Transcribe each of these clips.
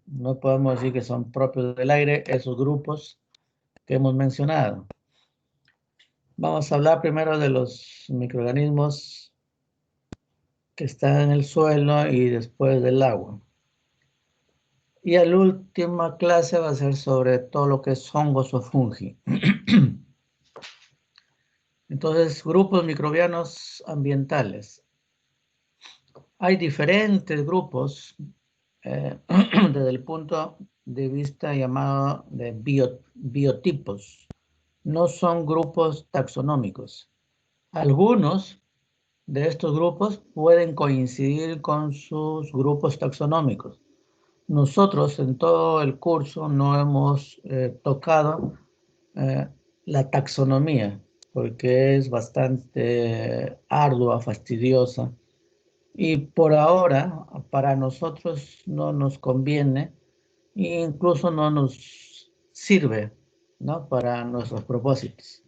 no podemos decir que son propios del aire esos grupos que hemos mencionado. Vamos a hablar primero de los microorganismos que están en el suelo y después del agua. Y la última clase va a ser sobre todo lo que es hongos o fungi. Entonces, grupos microbianos ambientales. Hay diferentes grupos desde el punto de vista llamado de biotipos. No son grupos taxonómicos. Algunos de estos grupos pueden coincidir con sus grupos taxonómicos. Nosotros en todo el curso no hemos tocado la taxonomía porque es bastante ardua, fastidiosa y por ahora para nosotros no nos conviene e incluso no nos sirve, ¿no?, para nuestros propósitos.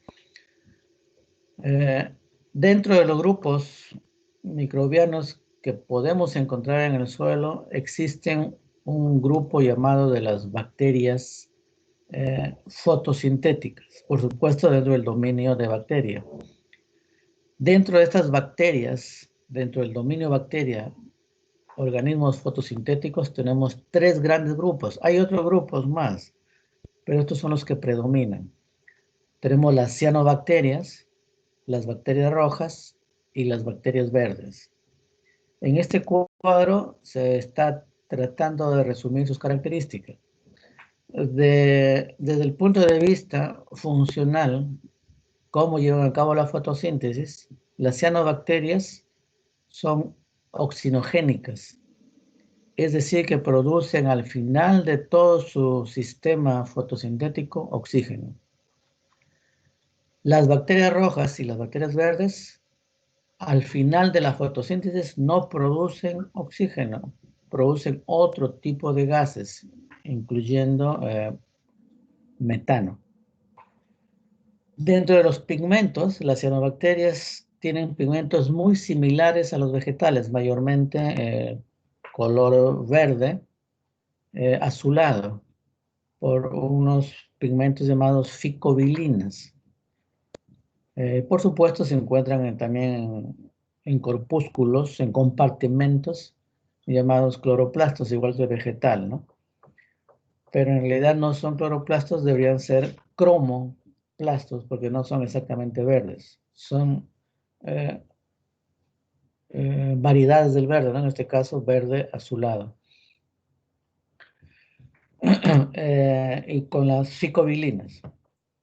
Dentro de los grupos microbianos que podemos encontrar en el suelo, existen un grupo llamado de las bacterias fotosintéticas, por supuesto dentro del dominio de bacteria. Dentro de estas bacterias, dentro del dominio bacteria, organismos fotosintéticos, tenemos tres grandes grupos. Hay otros grupos más, pero estos son los que predominan. Tenemos las cianobacterias, las bacterias rojas y las bacterias verdes. En este cuadro se está tratando de resumir sus características. Desde el punto de vista funcional, cómo llevan a cabo la fotosíntesis, las cianobacterias son oxinogénicas, es decir, que producen al final de todo su sistema fotosintético oxígeno. Las bacterias rojas y las bacterias verdes, al final de la fotosíntesis, no producen oxígeno, producen otro tipo de gases, incluyendo metano. Dentro de los pigmentos, las cianobacterias tienen pigmentos muy similares a los vegetales, mayormente color verde, azulado, por unos pigmentos llamados ficobilinas. Por supuesto, se encuentran también en corpúsculos, en compartimentos llamados cloroplastos, igual que el vegetal, ¿no? Pero en realidad no son cloroplastos, deberían ser cromoplastos, porque no son exactamente verdes. Son variedades del verde, ¿no? En este caso, verde azulado. Y con las ficobilinas.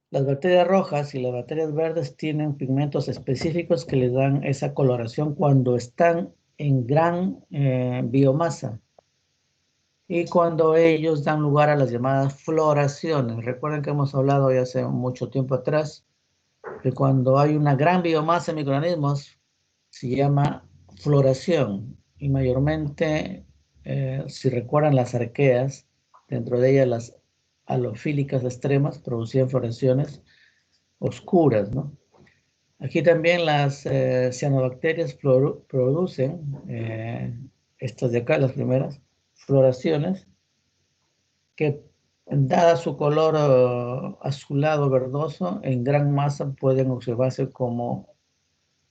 Las bacterias rojas y las bacterias verdes tienen pigmentos específicos que les dan esa coloración cuando están en gran biomasa y cuando ellos dan lugar a las llamadas floraciones. Recuerden que hemos hablado ya hace mucho tiempo atrás que cuando hay una gran biomasa de microorganismos se llama floración y mayormente, si recuerdan las arqueas, dentro de ellas las halofílicas extremas producían floraciones oscuras, ¿no? Aquí también las cianobacterias producen, estas de acá, las primeras, floraciones, que dada su color azulado verdoso, en gran masa pueden observarse como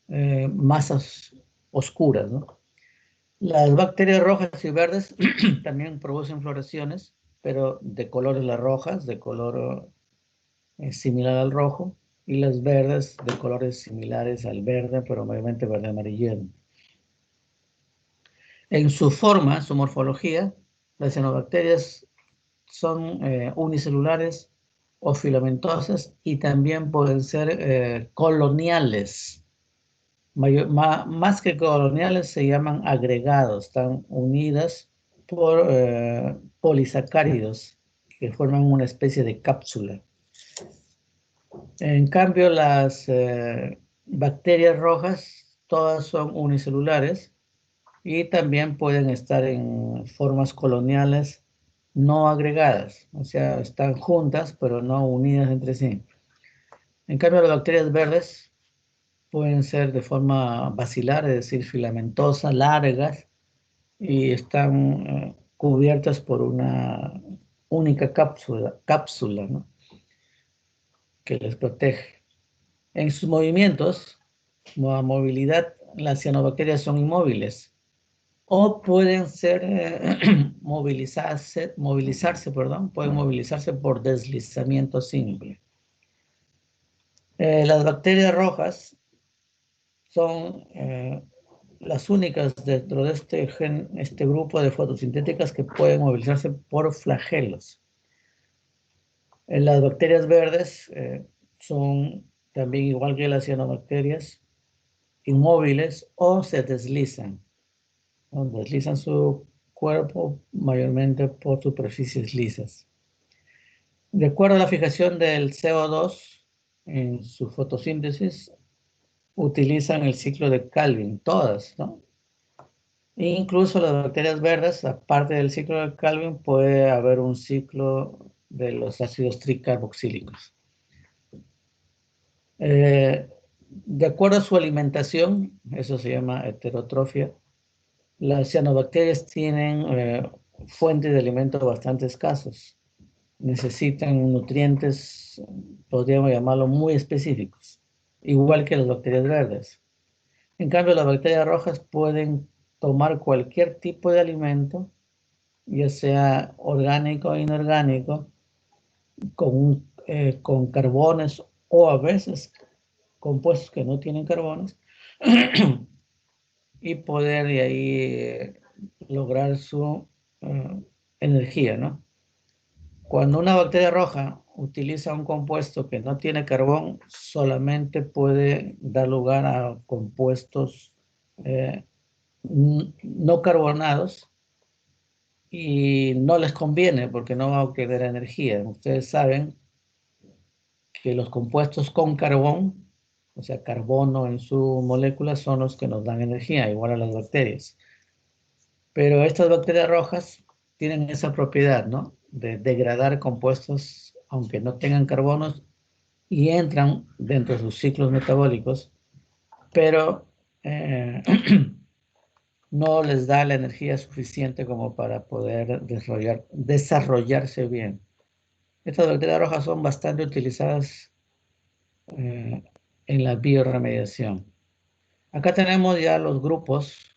masas oscuras, ¿no? Las bacterias rojas y verdes también producen floraciones, pero de colores las rojas, de color similar al rojo, y las verdes de colores similares al verde, pero mayormente verde amarillento. En su forma, su morfología, las cianobacterias son unicelulares o filamentosas y también pueden ser coloniales. Más que coloniales se llaman agregados, están unidas por polisacáridos que forman una especie de cápsula. En cambio, las bacterias rojas todas son unicelulares y también pueden estar en formas coloniales no agregadas, o sea, están juntas pero no unidas entre sí. En cambio, las bacterias verdes pueden ser de forma basilar, es decir, filamentosa, largas, y están cubiertas por una única cápsula, ¿no? Que les protege. En sus movimientos, como movilidad, las cianobacterias son inmóviles o pueden ser pueden movilizarse por deslizamiento simple. Las bacterias rojas son las únicas dentro de este grupo de fotosintéticas que pueden movilizarse por flagelos. Las bacterias verdes son también, igual que las cianobacterias, inmóviles o se deslizan. ¿No? Deslizan su cuerpo mayormente por superficies lisas. De acuerdo a la fijación del CO2 en su fotosíntesis, utilizan el ciclo de Calvin, todas, ¿no? E incluso las bacterias verdes, aparte del ciclo de Calvin, puede haber un ciclo de los ácidos tricarboxílicos. De acuerdo a su alimentación, eso se llama heterotrofia, las cianobacterias tienen fuentes de alimento bastante escasos. Necesitan nutrientes, podríamos llamarlo, muy específicos, igual que las bacterias verdes. En cambio, las bacterias rojas pueden tomar cualquier tipo de alimento, ya sea orgánico o inorgánico, con carbones o a veces compuestos que no tienen carbones, y poder de ahí lograr su energía, ¿no? Cuando una bacteria roja utiliza un compuesto que no tiene carbón, solamente puede dar lugar a compuestos eh, no carbonados y no les conviene porque no va a obtener energía. Ustedes saben que los compuestos con carbón, o sea, carbono en su molécula, son los que nos dan energía, igual a las bacterias. Pero estas bacterias rojas tienen esa propiedad, ¿no? De degradar compuestos, aunque no tengan carbonos, y entran dentro de sus ciclos metabólicos, pero no les da la energía suficiente como para poder desarrollarse bien. Estas bacterias rojas son bastante utilizadas en la bioremediación. Acá tenemos ya los grupos,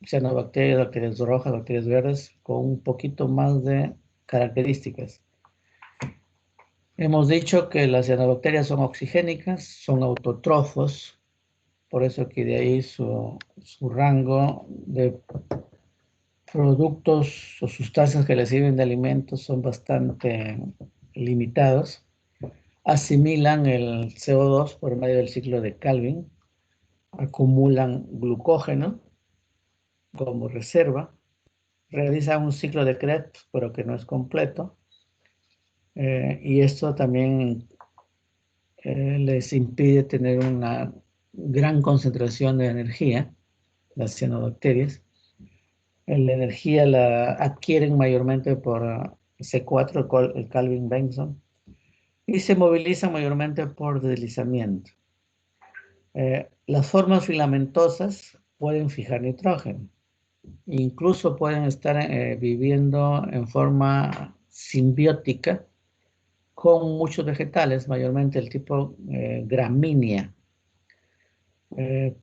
cianobacterias, bacterias rojas, bacterias verdes, con un poquito más de características. Hemos dicho que las cianobacterias son oxigénicas, son autótrofos, por eso que de ahí su rango de productos o sustancias que les sirven de alimentos son bastante limitados. Asimilan el CO2 por medio del ciclo de Calvin, acumulan glucógeno como reserva, realizan un ciclo de Krebs, pero que no es completo, y esto también les impide tener una gran concentración de energía, las cianobacterias. La energía la adquieren mayormente por C4, el Calvin-Benson, y se movilizan mayormente por deslizamiento. Las formas filamentosas pueden fijar nitrógeno. Incluso pueden estar viviendo en forma simbiótica con muchos vegetales, mayormente el tipo gramínea.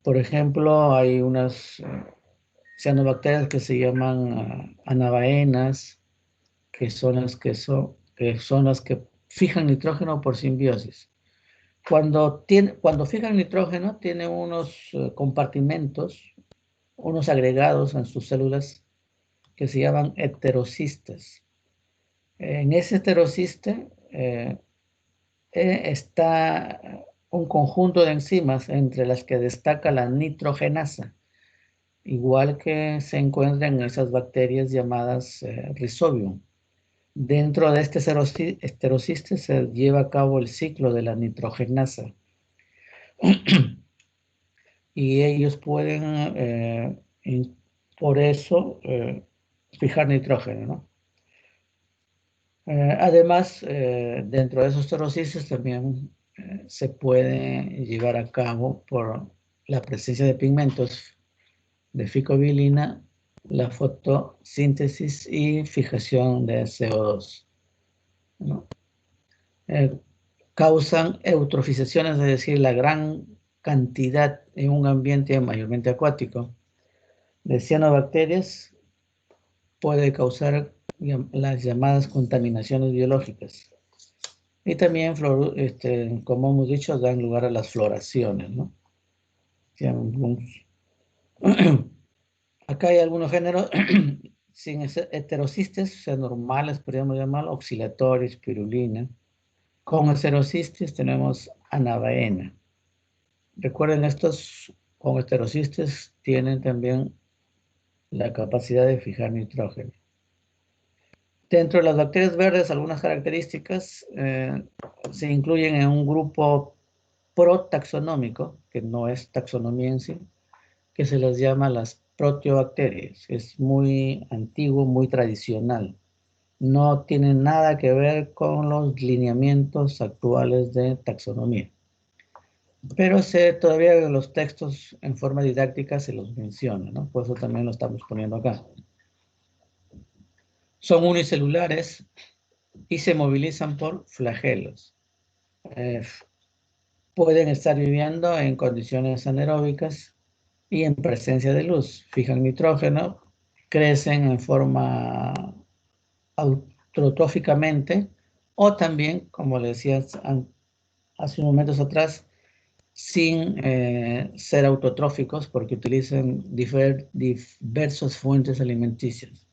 Por ejemplo, hay unas cianobacterias que se llaman anabaenas, que son las que fijan nitrógeno por simbiosis. Cuando fijan nitrógeno, tienen unos compartimentos, unos agregados en sus células que se llaman heterocistes. En ese heterociste está un conjunto de enzimas entre las que destaca la nitrogenasa, igual que se encuentra en esas bacterias llamadas Rhizobium. Dentro de este heterociste se lleva a cabo el ciclo de la nitrogenasa y ellos pueden, por eso, fijar nitrógeno, ¿no? Además, dentro de esos heterocistos también se puede llevar a cabo por la presencia de pigmentos de ficobilina la fotosíntesis y fijación de CO2, ¿no? Causan eutrofizaciones, es decir, la gran cantidad en un ambiente mayormente acuático de cianobacterias puede causar las llamadas contaminaciones biológicas. Y también, como hemos dicho, dan lugar a las floraciones, ¿no? Acá hay algunos géneros sin heterocistes, o sea, normales, podríamos llamarlo, oscilatorios, pirulina. Con heterocistes tenemos anabaena. Recuerden, estos con heterocistes tienen también la capacidad de fijar nitrógeno. Dentro de las bacterias verdes, algunas características se incluyen en un grupo protaxonómico, que no es taxonomía en sí, que se les llama las proteobacterias. Es muy antiguo, muy tradicional. No tiene nada que ver con los lineamientos actuales de taxonomía. Pero todavía en los textos en forma didáctica se los menciona, ¿no? Por eso también lo estamos poniendo acá. Son unicelulares y se movilizan por flagelos. Pueden estar viviendo en condiciones anaeróbicas y en presencia de luz. Fijan nitrógeno, crecen en forma autotróficamente o también, como le decía hace unos momentos atrás, sin ser autotróficos porque utilizan diversas fuentes alimenticias.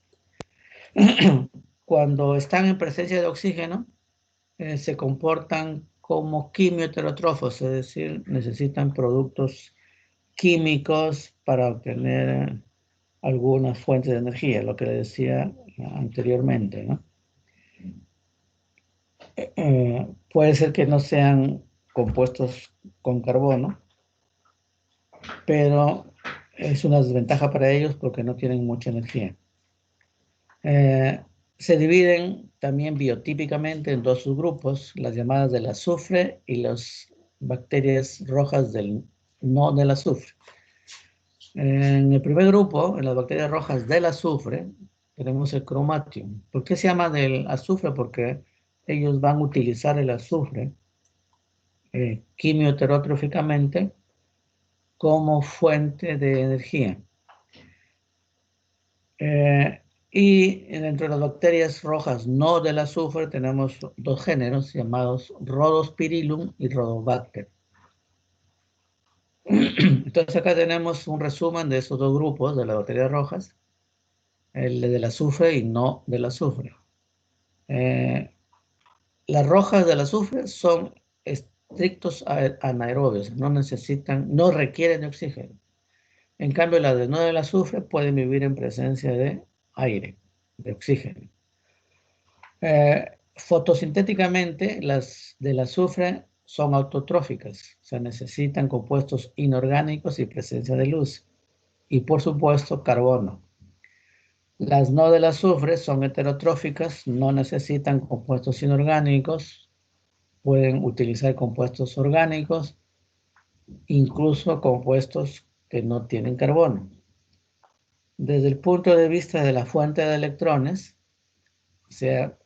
Cuando están en presencia de oxígeno, se comportan como quimioheterótrofos, es decir, necesitan productos químicos para obtener algunas fuentes de energía, lo que le decía anteriormente, ¿no? Puede ser que no sean compuestos con carbono, pero es una desventaja para ellos porque no tienen mucha energía. Se dividen también biotípicamente en dos subgrupos, las llamadas del azufre y las bacterias rojas no del azufre. En el primer grupo, en las bacterias rojas del azufre, tenemos el Chromatium. ¿Por qué se llama del azufre? Porque ellos van a utilizar el azufre quimioheterotróficamente como fuente de energía. Y dentro de las bacterias rojas no del azufre tenemos dos géneros llamados Rhodospirillum y Rhodobacter. Entonces acá tenemos un resumen de esos dos grupos de las bacterias rojas, el del azufre y no del azufre. Las rojas del azufre son estrictos anaerobios, no requieren de oxígeno. En cambio, las de no del azufre pueden vivir en presencia de aire, de oxígeno. Fotosintéticamente, las del azufre son autotróficas, o sea, necesitan compuestos inorgánicos y presencia de luz. Y por supuesto, carbono. Las no del azufre son heterotróficas, no necesitan compuestos inorgánicos, pueden utilizar compuestos orgánicos, incluso compuestos que no tienen carbono. Desde el punto de vista de la fuente de electrones, o sea,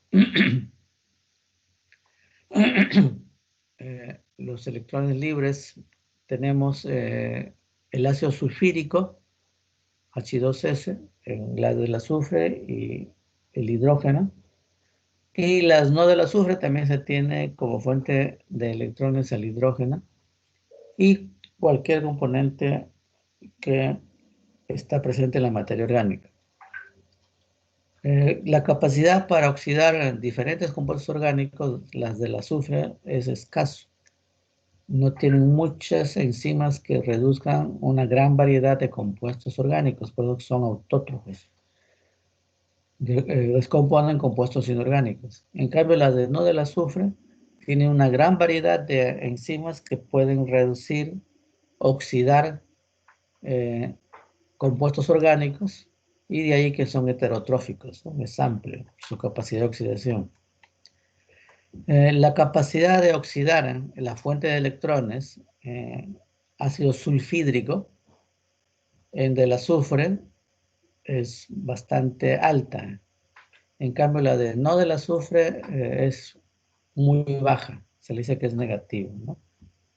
los electrones libres, tenemos el ácido sulfírico, H2S, en la del azufre y el hidrógeno. Y las no del azufre también se tiene como fuente de electrones el hidrógeno y cualquier componente que está presente en la materia orgánica. La capacidad para oxidar diferentes compuestos orgánicos, las del azufre, es escaso. No tienen muchas enzimas que reduzcan una gran variedad de compuestos orgánicos, por eso son autótrofos. Descomponen compuestos inorgánicos. En cambio, las de no del azufre tienen una gran variedad de enzimas que pueden reducir, oxidar compuestos orgánicos y de ahí que son heterotróficos, ¿no? Es amplio su capacidad de oxidación. La capacidad de oxidar la fuente de electrones, ácido sulfídrico, en del azufre, es bastante alta. En cambio, la de no del azufre es muy baja. Se le dice que es negativo, ¿no?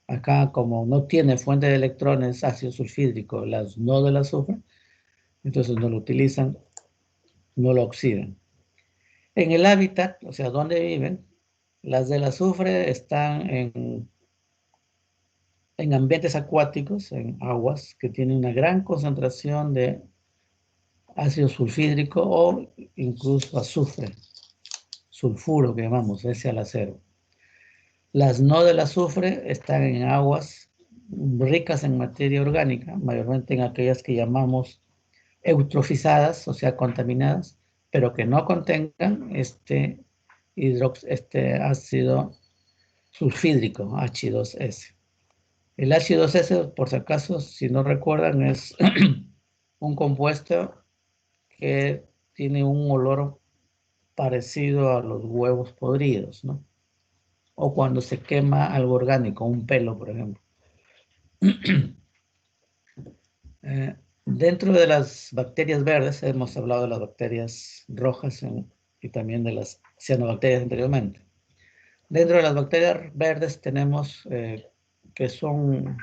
Acá, como no tiene fuente de electrones ácido sulfídrico, las no del azufre, entonces no lo utilizan, no lo oxidan. En el hábitat, o sea, donde viven, las del azufre están en ambientes acuáticos, en aguas que tienen una gran concentración de ácido sulfídrico o incluso azufre, sulfuro que llamamos, ese al acero. Las no del azufre están en aguas ricas en materia orgánica, mayormente en aquellas que llamamos eutrofizadas, o sea, contaminadas, pero que no contengan este ácido sulfídrico, H2S. El H2S, por si acaso, si no recuerdan, es un compuesto que tiene un olor parecido a los huevos podridos, ¿no? O cuando se quema algo orgánico, un pelo, por ejemplo. Dentro de las bacterias verdes, hemos hablado de las bacterias rojas y también de las cianobacterias anteriormente. Dentro de las bacterias verdes tenemos que son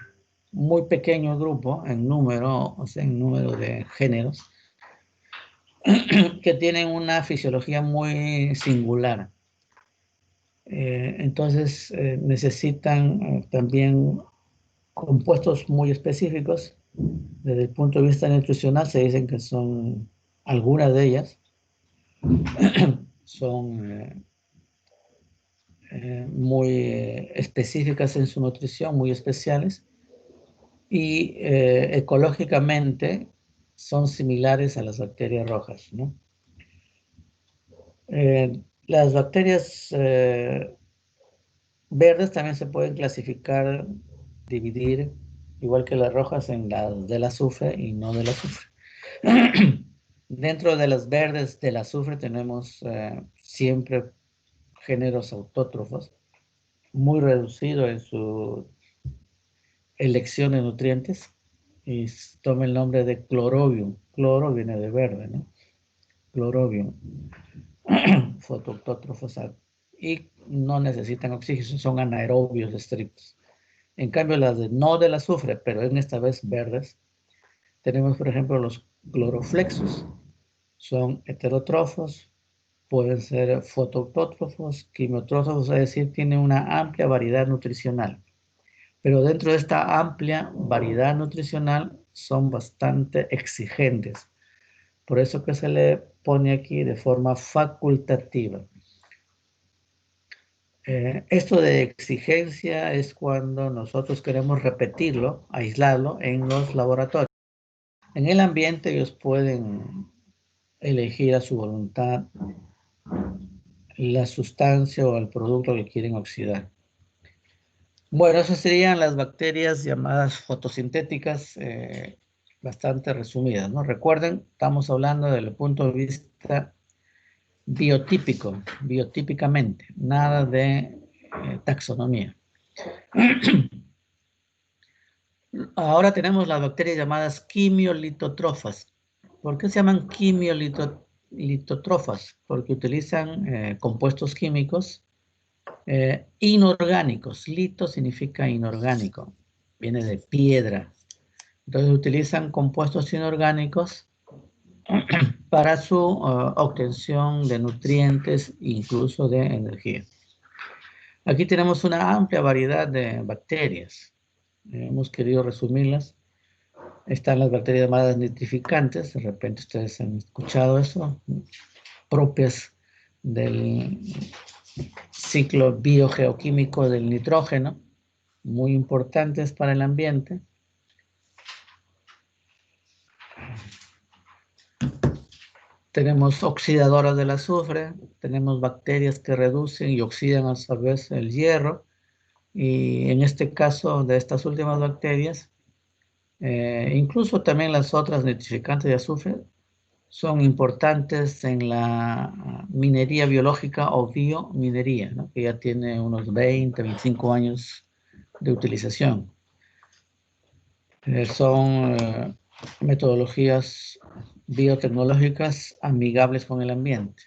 muy pequeño grupo en número, o sea, en número de géneros, que tienen una fisiología muy singular. Entonces necesitan también compuestos muy específicos. Desde el punto de vista nutricional se dicen que son algunas de ellas, son muy específicas en su nutrición, muy especiales, y ecológicamente son similares a las bacterias rojas, ¿no? Las bacterias verdes también se pueden clasificar, dividir, igual que las rojas, en las del azufre y no del azufre. Dentro de las verdes del azufre tenemos siempre géneros autótrofos, muy reducido en su elección de nutrientes, y toma el nombre de clorobium. Cloro viene de verde, ¿no? Clorobium. Fotoautótrofos y no necesitan oxígeno, son anaerobios estrictos. En cambio, las de no del azufre, pero en esta vez verdes, tenemos, por ejemplo, los cloroflexos. Son heterótrofos, pueden ser fotoautótrofos, quimiotrófos, es decir, tienen una amplia variedad nutricional. Pero dentro de esta amplia variedad nutricional son bastante exigentes. Por eso que se le pone aquí de forma facultativa. Esto de exigencia es cuando nosotros queremos repetirlo, aislarlo en los laboratorios. En el ambiente ellos pueden elegir a su voluntad la sustancia o el producto que quieren oxidar. Bueno, esas serían las bacterias llamadas fotosintéticas, bastante resumidas, ¿no? Recuerden, estamos hablando desde el punto de vista biotípico, biotípicamente, nada de taxonomía. Ahora tenemos las bacterias llamadas quimiolitotrofas. ¿Por qué se llaman quimiolitotrofas? Porque utilizan compuestos químicos inorgánicos. Lito significa inorgánico, viene de piedra. Entonces utilizan compuestos inorgánicos para su obtención de nutrientes, incluso de energía. Aquí tenemos una amplia variedad de bacterias. Hemos querido resumirlas. Están las bacterias llamadas nitrificantes, de repente ustedes han escuchado eso, propias del ciclo biogeoquímico del nitrógeno, muy importantes para el ambiente. Tenemos oxidadoras del azufre, tenemos bacterias que reducen y oxidan a su vez el hierro, y en este caso de estas últimas bacterias, incluso también las otras nitrificantes de azufre, son importantes en la minería biológica o biominería, ¿no? Que ya tiene unos 20, 25 años de utilización. Son metodologías biotecnológicas amigables con el ambiente.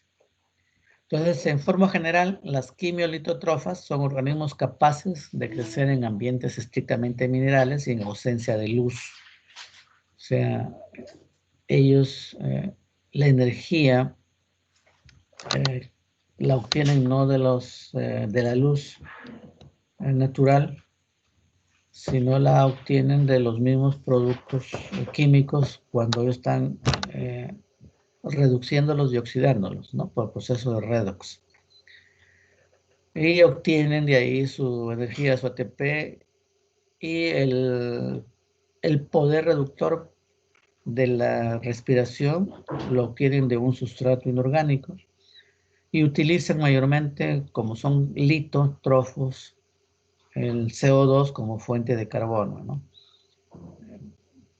Entonces, en forma general, las quimiolitótrofas son organismos capaces de crecer en ambientes estrictamente minerales y en ausencia de luz. O sea, ellos, la energía la obtienen no de la luz natural, sino la obtienen de los mismos productos químicos cuando ellos están reduciéndolos y oxidándolos, ¿no? Por proceso de redox. Y obtienen de ahí su energía, su ATP y el poder reductor de la respiración lo obtienen de un sustrato inorgánico y utilizan mayormente, como son litótrofos, el CO2 como fuente de carbono, ¿no?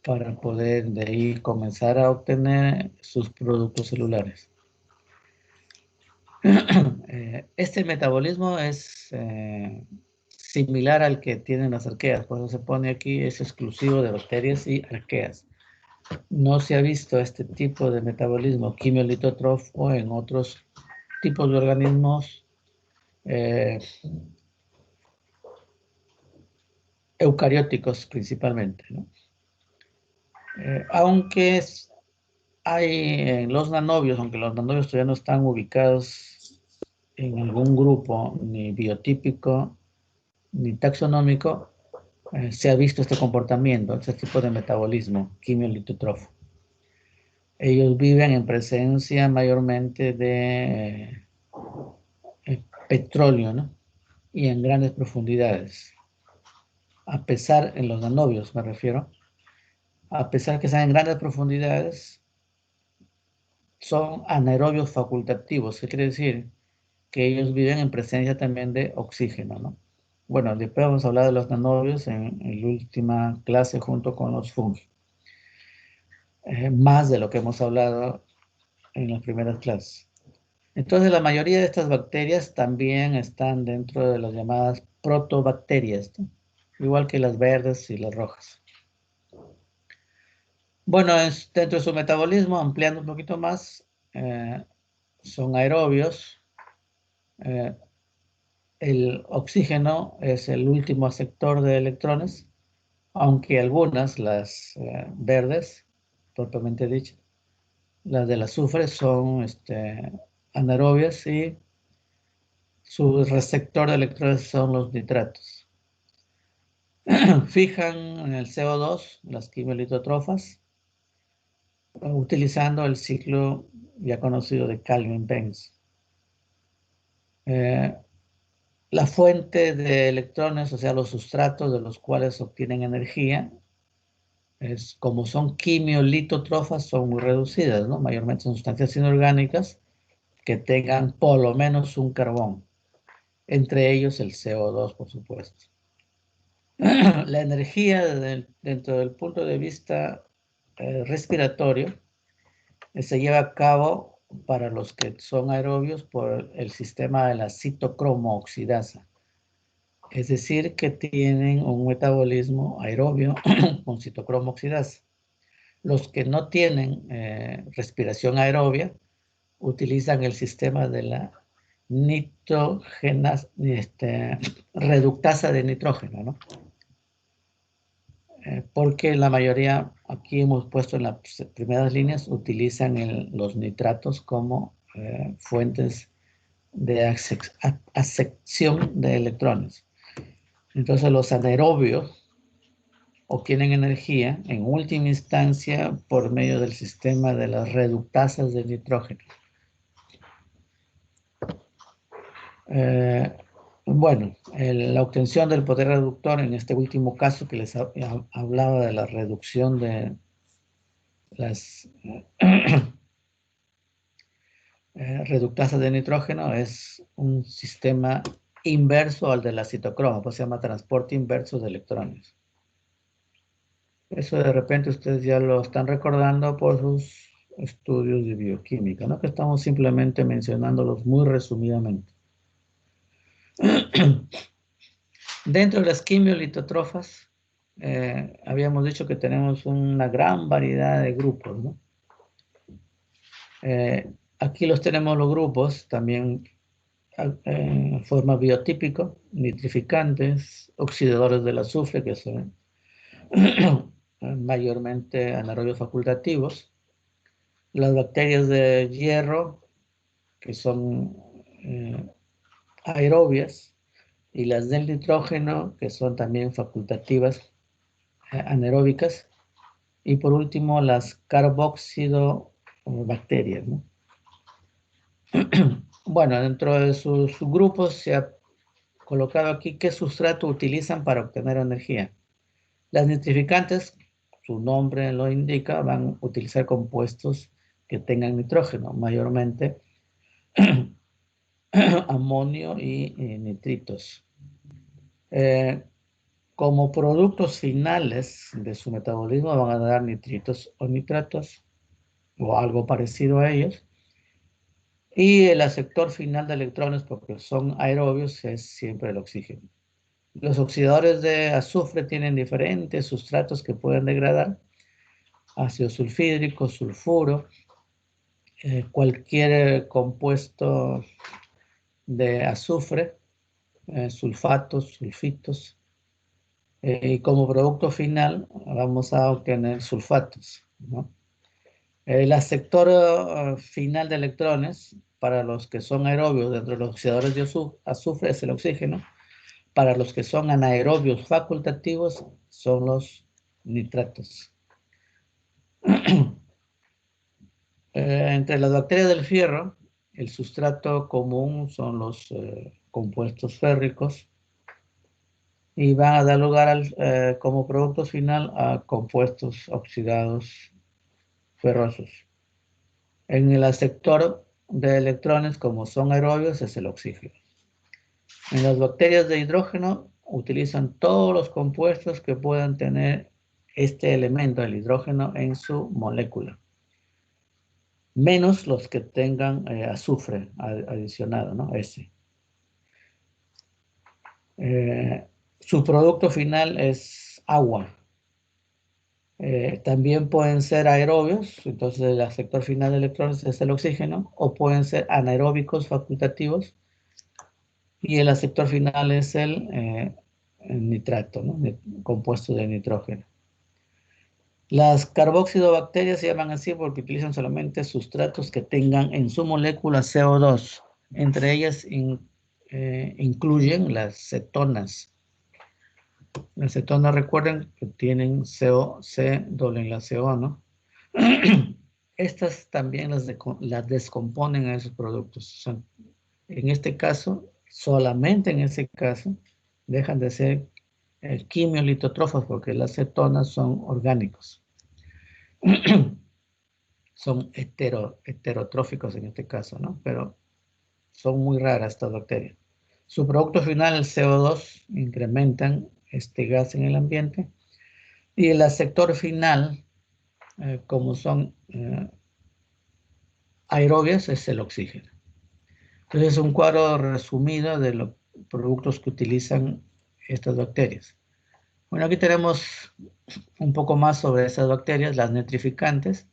Para poder de ahí comenzar a obtener sus productos celulares. Este metabolismo es similar al que tienen las arqueas, por eso se pone aquí, es exclusivo de bacterias y arqueas. No se ha visto este tipo de metabolismo quimiolitótrofo en otros tipos de organismos eucarióticos principalmente, ¿no? Aunque hay en los nanobios, aunque los nanobios todavía no están ubicados en algún grupo, ni biotípico, ni taxonómico, se ha visto este comportamiento, este tipo de metabolismo quimiolitótrofo. Ellos viven en presencia mayormente de petróleo, ¿no? Y en grandes profundidades. A pesar, en los nanobios me refiero, a pesar que están en grandes profundidades, son anaerobios facultativos. ¿Qué quiere decir? Que ellos viven en presencia también de oxígeno, ¿no? Bueno, después vamos a hablar de los nanobios en la última clase junto con los fungi. Más de lo que hemos hablado en las primeras clases. Entonces, la mayoría de estas bacterias también están dentro de las llamadas protobacterias, ¿no? Igual que las verdes y las rojas. Bueno, dentro de su metabolismo, ampliando un poquito más, son aerobios. El oxígeno es el último aceptor de electrones, aunque algunas, las verdes, propiamente dicho, las del azufre son anaerobias y su receptor de electrones son los nitratos. Fijan en el CO2 las quimiolitótrofas utilizando el ciclo ya conocido de Calvin-Benz. La fuente de electrones, o sea, los sustratos de los cuales obtienen energía, como son quimiolitótrofas, son muy reducidas, ¿no? Mayormente son sustancias inorgánicas que tengan por lo menos un carbón, entre ellos el CO2, por supuesto. La energía dentro del punto de vista respiratorio se lleva a cabo para los que son aerobios por el sistema de la citocromo-oxidasa. Es decir, que tienen un metabolismo aerobio con citocromo-oxidasa. Los que no tienen respiración aerobia utilizan el sistema de la reductasa de nitrógeno, ¿no? Porque la mayoría, aquí hemos puesto en las primeras líneas, utilizan los nitratos como fuentes de acepción de electrones. Entonces los anaerobios obtienen energía en última instancia por medio del sistema de las reductasas de nitrógeno. Bueno, la obtención del poder reductor en este último caso que les hablaba de la reducción de las reductasas de nitrógeno es un sistema inverso al de la citocromo, pues se llama transporte inverso de electrones. Eso de repente ustedes ya lo están recordando por sus estudios de bioquímica, ¿no? Que estamos simplemente mencionándolos muy resumidamente. Dentro de las quimiolitótrofas, habíamos dicho que tenemos una gran variedad de grupos, ¿no? Aquí los tenemos los grupos, también en forma biotípico, nitrificantes, oxidadores del azufre, que son mayormente anaerobios facultativos, las bacterias de hierro, que son aerobias, y las del nitrógeno, que son también facultativas, anaeróbicas, y por último las carboxilo bacterias, ¿no? Bueno, dentro de sus grupos se ha colocado aquí qué sustrato utilizan para obtener energía. Las nitrificantes, su nombre lo indica, van a utilizar compuestos que tengan nitrógeno, mayormente amonio y nitritos. Como productos finales de su metabolismo van a dar nitritos o nitratos o algo parecido a ellos. Y el aceptor final de electrones, porque son aerobios, es siempre el oxígeno. Los oxidadores de azufre tienen diferentes sustratos que pueden degradar: ácido sulfídrico, sulfuro, cualquier compuesto de azufre, sulfatos, sulfitos, y como producto final vamos a obtener sulfatos, ¿no? El aceptor final de electrones para los que son aerobios dentro de los oxidadores de azufre es el oxígeno. Para los que son anaerobios facultativos son los nitratos. Entre las bacterias del fierro, el sustrato común son los compuestos férricos y van a dar lugar como producto final a compuestos oxidados ferrosos. En el aceptor de electrones, como son aerobios, es el oxígeno. En las bacterias de hidrógeno utilizan todos los compuestos que puedan tener este elemento, el hidrógeno, en su molécula, menos los que tengan azufre adicionado, ¿no? Ese. Su producto final es agua. También pueden ser aerobios, entonces el aceptor final de electrones es el oxígeno, o pueden ser anaeróbicos facultativos, y el aceptor final es el nitrato, ¿no? Compuesto de nitrógeno. Las carboxilobacterias se llaman así porque utilizan solamente sustratos que tengan en su molécula CO2. Entre ellas incluyen las cetonas. Las cetonas, recuerden que tienen C doble en la CO, ¿no? Estas también las descomponen a esos productos. En este caso, solamente en ese caso, dejan de ser quimiolitotrofos porque las cetonas son orgánicos. Son heterotróficos en este caso, ¿no? Pero son muy raras estas bacterias. Su producto final, el CO2, incrementan este gas en el ambiente. Y el aceptor final, como son aerobias, es el oxígeno. Entonces es un cuadro resumido de los productos que utilizan estas bacterias. Bueno, aquí tenemos un poco más sobre esas bacterias. Las nitrificantes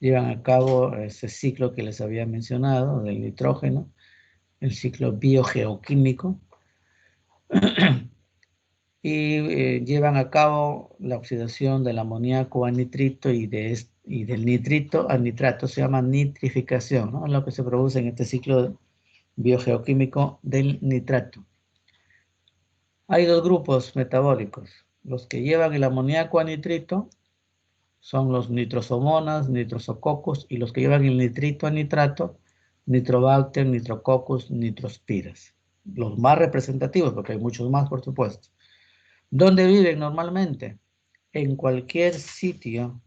llevan a cabo ese ciclo que les había mencionado del nitrógeno, el ciclo biogeoquímico, y llevan a cabo la oxidación del amoníaco a nitrito y del nitrito a nitrato. Se llama nitrificación, ¿no? Lo que se produce en este ciclo biogeoquímico del nitrato. Hay dos grupos metabólicos. Los que llevan el amoníaco a nitrito son los nitrosomonas, nitrosococcus, y los que llevan el nitrito a nitrato, nitrobacter, nitrococcus, nitrospiras. Los más representativos, porque hay muchos más, por supuesto. ¿Dónde viven normalmente? En cualquier sitio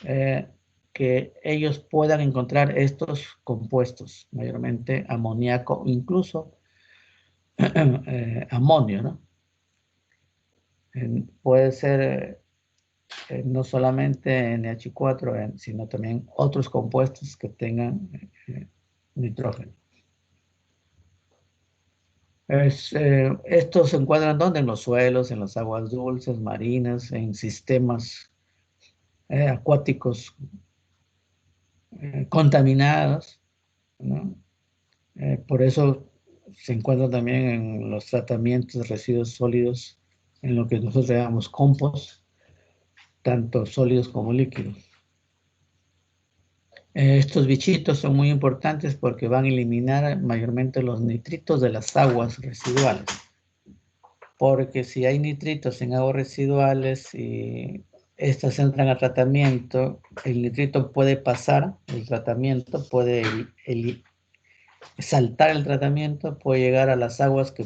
que ellos puedan encontrar estos compuestos, mayormente amoníaco, incluso amonio, ¿no? Puede ser no solamente NH4, sino también otros compuestos que tengan nitrógeno. Estos se encuentran ¿dónde? En los suelos, en las aguas dulces, marinas, en sistemas acuáticos contaminados, ¿no? Por eso se encuentra también en los tratamientos de residuos sólidos, en lo que nosotros llamamos compost, tanto sólidos como líquidos. Estos bichitos son muy importantes porque van a eliminar mayormente los nitritos de las aguas residuales. Porque si hay nitritos en aguas residuales y estas entran a tratamiento, el nitrito puede pasar el tratamiento, puede saltar el tratamiento, puede llegar a las aguas que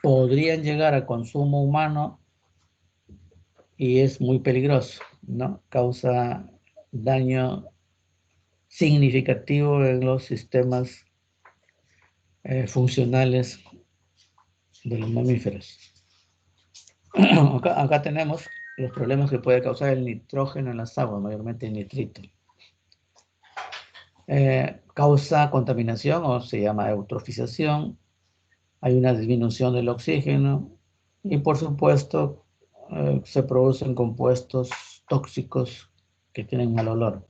podrían llegar a consumo humano y es muy peligroso, ¿no? Causa daño significativo en los sistemas funcionales de los mamíferos. Acá tenemos los problemas que puede causar el nitrógeno en las aguas, mayormente el nitrito. Causa contaminación o se llama eutrofización. Hay una disminución del oxígeno y por supuesto se producen compuestos tóxicos que tienen mal olor.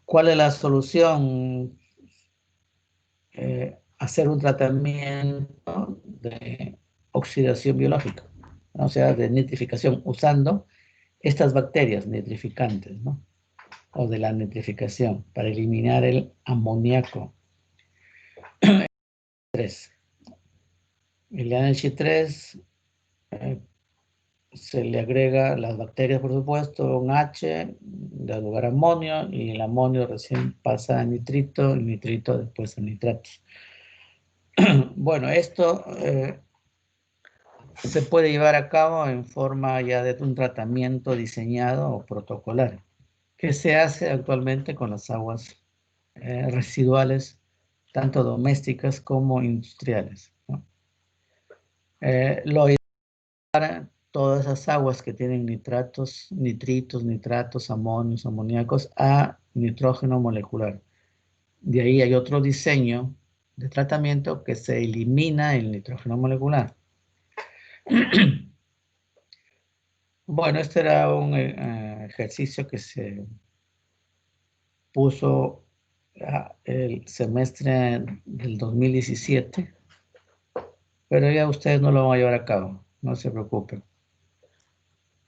¿Cuál es la solución? Hacer un tratamiento de oxidación biológica, o sea, de nitrificación, usando estas bacterias nitrificantes, ¿no? O de la nitrificación, para eliminar el amoníaco 3. El NH3 se le agrega las bacterias, por supuesto, un H, da lugar a amonio, y el amonio recién pasa a nitrito, el nitrito después a nitratos. Bueno, esto se puede llevar a cabo en forma ya de un tratamiento diseñado o protocolar, que se hace actualmente con las aguas residuales, tanto domésticas como industriales, ¿no? Lo ideal, todas esas aguas que tienen nitratos, nitritos, nitratos, amonios, amoníacos, a nitrógeno molecular. De ahí hay otro diseño de tratamiento que se elimina el nitrógeno molecular. Bueno, este era un ejercicio que se puso el semestre del 2017, pero ya ustedes no lo van a llevar a cabo, no se preocupen.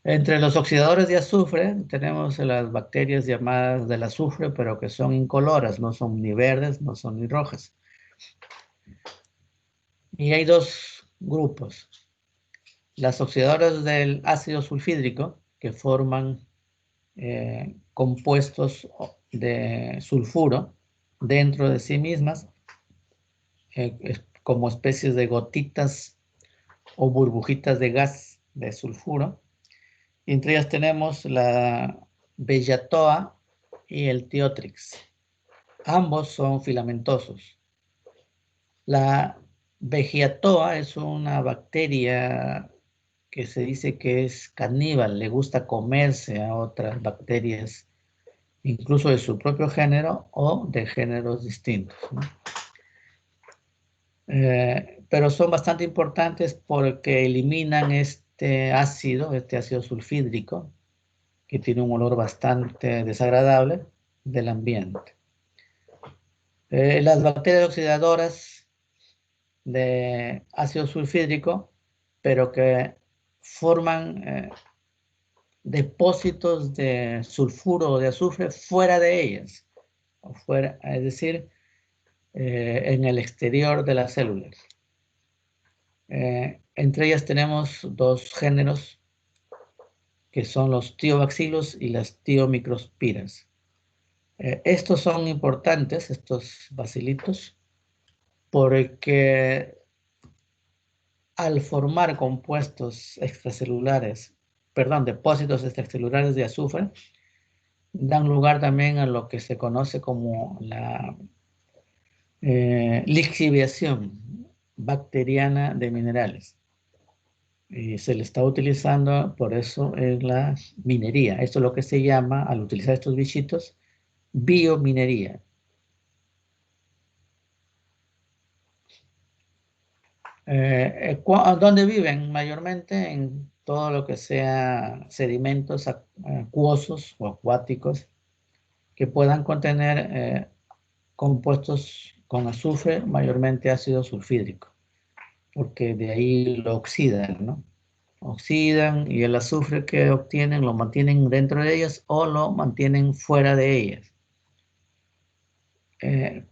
Entre los oxidadores de azufre tenemos las bacterias llamadas del azufre, pero que son incoloras, no son ni verdes, no son ni rojas. Y hay dos grupos. Las oxidadoras del ácido sulfídrico, que forman compuestos de sulfuro dentro de sí mismas, como especies de gotitas o burbujitas de gas de sulfuro. Y entre ellas tenemos la bellatoa y el tiotrix. Ambos son filamentosos. La Vegeatoa es una bacteria que se dice que es caníbal, le gusta comerse a otras bacterias, incluso de su propio género o de géneros distintos, ¿no? Pero son bastante importantes porque eliminan este ácido sulfídrico, que tiene un olor bastante desagradable, del ambiente. Las bacterias oxidadoras de ácido sulfídrico, pero que forman depósitos de sulfuro o de azufre fuera de ellas, o fuera, es decir, en el exterior de las células. Entre ellas tenemos dos géneros que son los tiobacillus y las tiomicrospiras. Estos son importantes, estos bacilitos, porque al formar compuestos extracelulares, perdón, depósitos extracelulares de azufre, dan lugar también a lo que se conoce como la lixiviación bacteriana de minerales. Y se le está utilizando por eso en la minería. Esto es lo que se llama, al utilizar estos bichitos, biominería. ¿Dónde viven? Mayormente en todo lo que sea sedimentos acuosos o acuáticos. que puedan contener compuestos con azufre, mayormente ácido sulfídrico, porque de ahí lo oxidan, ¿no? Oxidan y el azufre que obtienen lo mantienen dentro de ellas o lo mantienen fuera de ellas.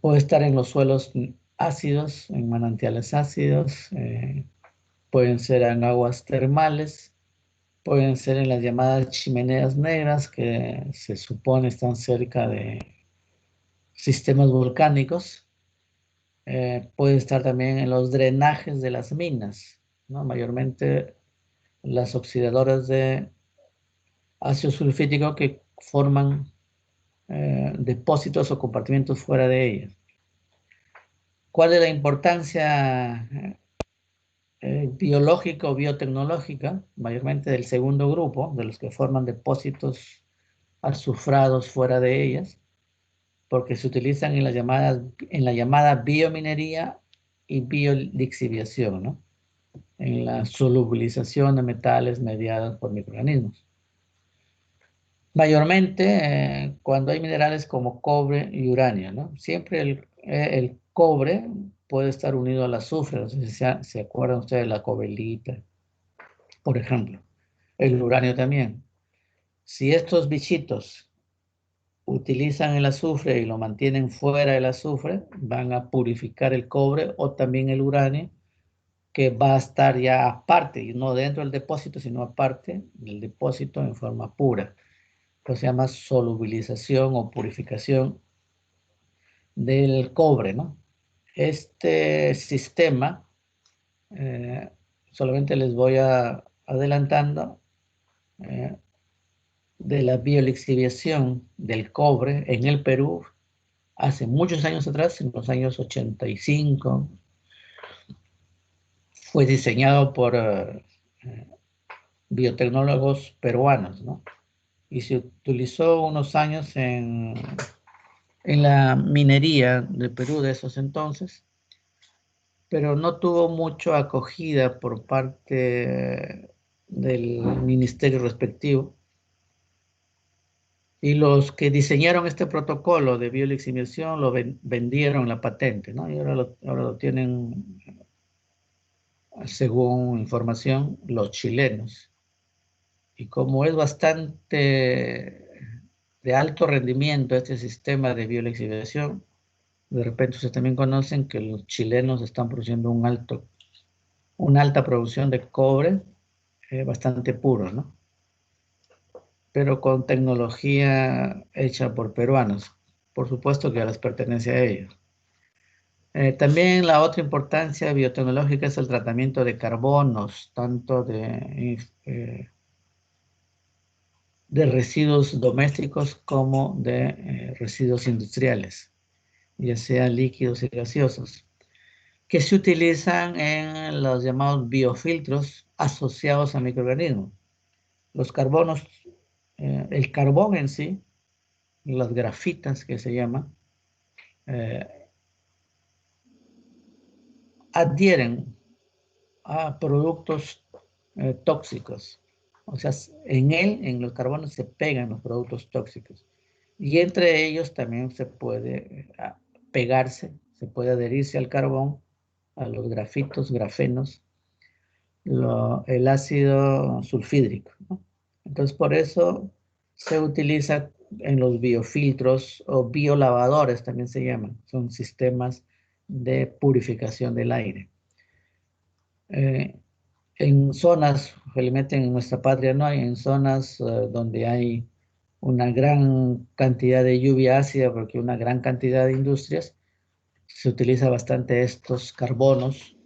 Puede estar en los suelos ácidos, en manantiales ácidos, pueden ser en aguas termales, pueden ser en las llamadas chimeneas negras que se supone están cerca de sistemas volcánicos. Puede estar también en los drenajes de las minas, ¿no? Mayormente las oxidadoras de ácido sulfídrico que forman depósitos o compartimentos fuera de ellas. ¿Cuál es la importancia biológica o biotecnológica? Mayormente del segundo grupo, de los que forman depósitos azufrados fuera de ellas, porque se utilizan en la llamada biominería y biolixiviación, ¿no? En la solubilización de metales mediadas por microorganismos. Mayormente cuando hay minerales como cobre y uranio, ¿no? Siempre el cobre puede estar unido al azufre, no sé si se acuerdan ustedes de la cobalita, por ejemplo. El uranio también. Si estos bichitos utilizan el azufre y lo mantienen fuera del azufre, van a purificar el cobre o también el uranio, que va a estar ya aparte, y no dentro del depósito, sino aparte del depósito en forma pura. Pues se llama solubilización o purificación del cobre, ¿no? Este sistema, eh, solamente les voy adelantando, eh, de la biolixiviación del cobre en el Perú hace muchos años atrás, en los años 85, fue diseñado por biotecnólogos peruanos, ¿no? Y se utilizó unos años en la minería de Perú de esos entonces, pero no tuvo mucha acogida por parte del ministerio respectivo. Y los que diseñaron este protocolo de biolixiviación lo vendieron la patente, ¿no? Y ahora lo tienen, según información, los chilenos. Y como es bastante de alto rendimiento este sistema de biolixiviación, de repente ustedes también conocen que los chilenos están produciendo una alta producción de cobre bastante puro, ¿no? Pero con tecnología hecha por peruanos. Por supuesto que les pertenece a ellos. También la otra importancia biotecnológica es el tratamiento de carbonos, tanto de residuos domésticos como de residuos industriales, ya sean líquidos y gaseosos, que se utilizan en los llamados biofiltros asociados a microorganismos. Los carbonos, el carbón en sí, las grafitas que se llaman, eh, adhieren a productos tóxicos. O sea, en los carbonos se pegan los productos tóxicos. Y entre ellos también se puede pegarse, se puede adherirse al carbón, a los grafitos, grafenos, el ácido sulfídrico, ¿no? Entonces, por eso se utiliza en los biofiltros o biolavadores, también se llaman. Son sistemas de purificación del aire. Eh, en zonas, felizmente en nuestra patria no hay, en zonas donde hay una gran cantidad de lluvia ácida, porque una gran cantidad de industrias, se utiliza bastante estos carbonos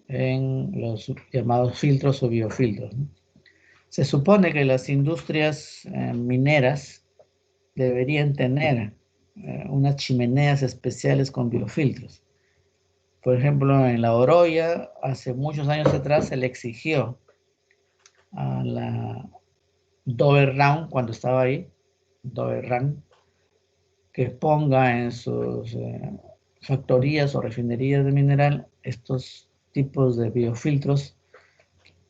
en los llamados filtros o biofiltros, ¿no? Se supone que las industrias mineras deberían tener unas chimeneas especiales con biofiltros. Por ejemplo, en La Oroya, hace muchos años atrás, se le exigió a la Dover Round, cuando estaba ahí, Dover Round, que ponga en sus factorías o refinerías de mineral estos tipos de biofiltros,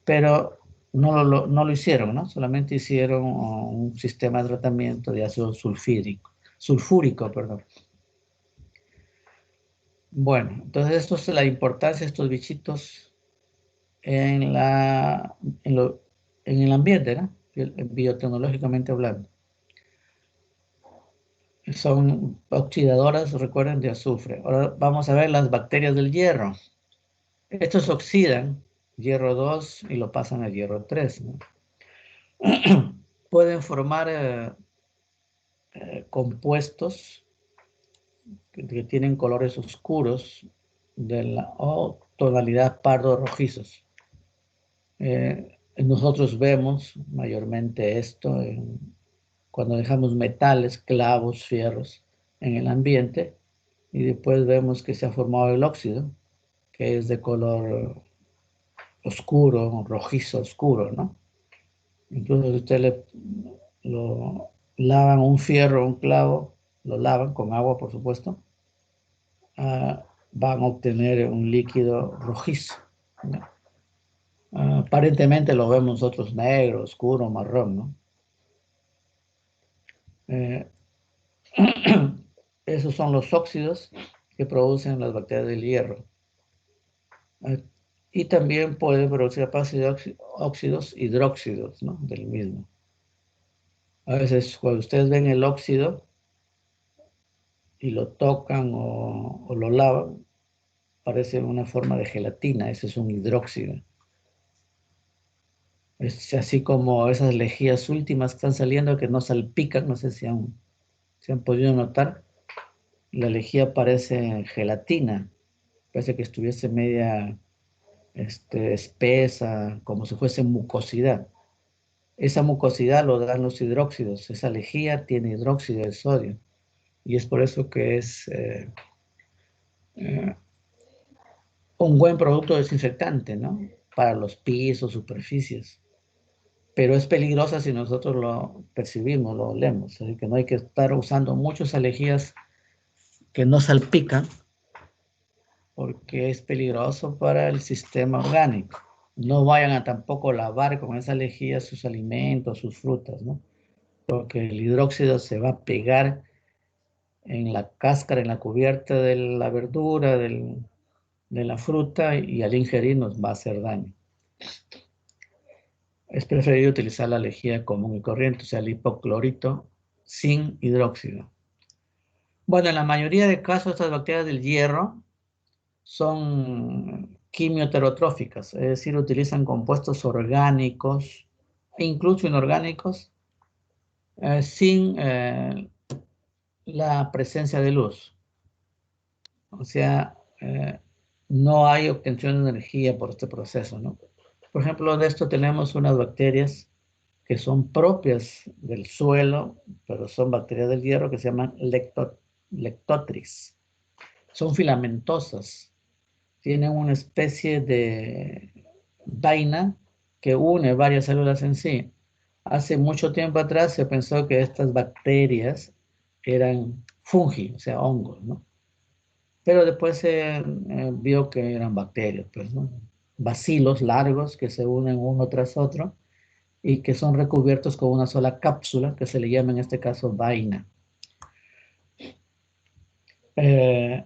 pero no lo hicieron, ¿no? Solamente hicieron un sistema de tratamiento de ácido sulfídrico. sulfúrico, perdón. Bueno, entonces esto es la importancia de estos bichitos en en el ambiente, ¿no? Biotecnológicamente hablando. Son oxidadoras, recuerden, de azufre. Ahora vamos a ver las bacterias del hierro. Estos oxidan hierro 2 y lo pasan a hierro 3, ¿no? Pueden formar compuestos que tienen colores oscuros o tonalidad pardo rojizos. Nosotros vemos mayormente esto cuando dejamos metales, clavos, fierros en el ambiente y después vemos que se ha formado el óxido, que es de color oscuro, rojizo oscuro, ¿no? Incluso si usted lo lavan un fierro, un clavo, lo lavan con agua, por supuesto, van a obtener un líquido rojizo, ¿no? Aparentemente lo vemos nosotros negro, oscuro, marrón, ¿no? Eh, Esos son los óxidos que producen las bacterias del hierro. Y también puede producir aparte de óxidos, hidróxidos, ¿no? Del mismo. A veces cuando ustedes ven el óxido y lo tocan o lo lavan, parece una forma de gelatina, ese es un hidróxido. Es así como esas lejías últimas que están saliendo que no salpican, no sé si han podido notar. La lejía parece gelatina, parece que estuviese media espesa, como si fuese mucosidad. Esa mucosidad lo dan los hidróxidos, esa lejía tiene hidróxido de sodio y es por eso que es eh, un buen producto desinfectante, ¿no? Para los pisos, superficies. Pero es peligrosa si nosotros lo percibimos, lo olemos. Así que no hay que estar usando muchas lejías que no salpican porque es peligroso para el sistema orgánico. No vayan a tampoco lavar con esa lejía sus alimentos, sus frutas, ¿no? Porque el hidróxido se va a pegar en la cáscara, en la cubierta de la verdura, de la fruta y al ingerir nos va a hacer daño. Es preferible utilizar la lejía común y corriente, o sea, el hipoclorito sin hidróxido. Bueno, en la mayoría de casos estas bacterias del hierro son quimioterotróficas, es decir, utilizan compuestos orgánicos e incluso inorgánicos sin la presencia de luz. O sea, no hay obtención de energía por este proceso, ¿no? Por ejemplo, de esto tenemos unas bacterias que son propias del suelo, pero son bacterias del hierro que se llaman Lectotris. Son filamentosas, tienen una especie de vaina que une varias células en sí. Hace mucho tiempo atrás se pensó que estas bacterias eran fungi, o sea, hongos, ¿no? Pero después se vio que eran bacterias, pues, ¿no? Bacilos largos que se unen uno tras otro y que son recubiertos con una sola cápsula que se le llama en este caso vaina. Eh,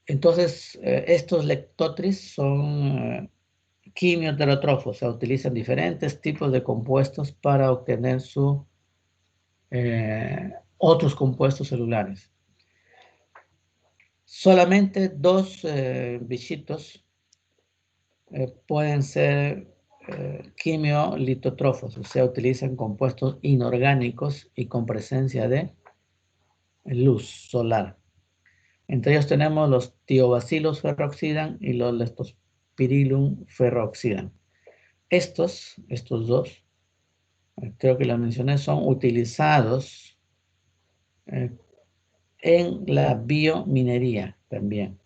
entonces, estos lectotris son quimioterótrofos, o sea, utilizan diferentes tipos de compuestos para obtener otros compuestos celulares. Solamente dos bichitos pueden ser quimiolitotrofos, o sea, utilizan compuestos inorgánicos y con presencia de luz solar. Entre ellos tenemos los tiobacillus ferrooxidan y los leptospirillum ferrooxidan. Estos dos, creo que la mencioné, son utilizados en la biominería también.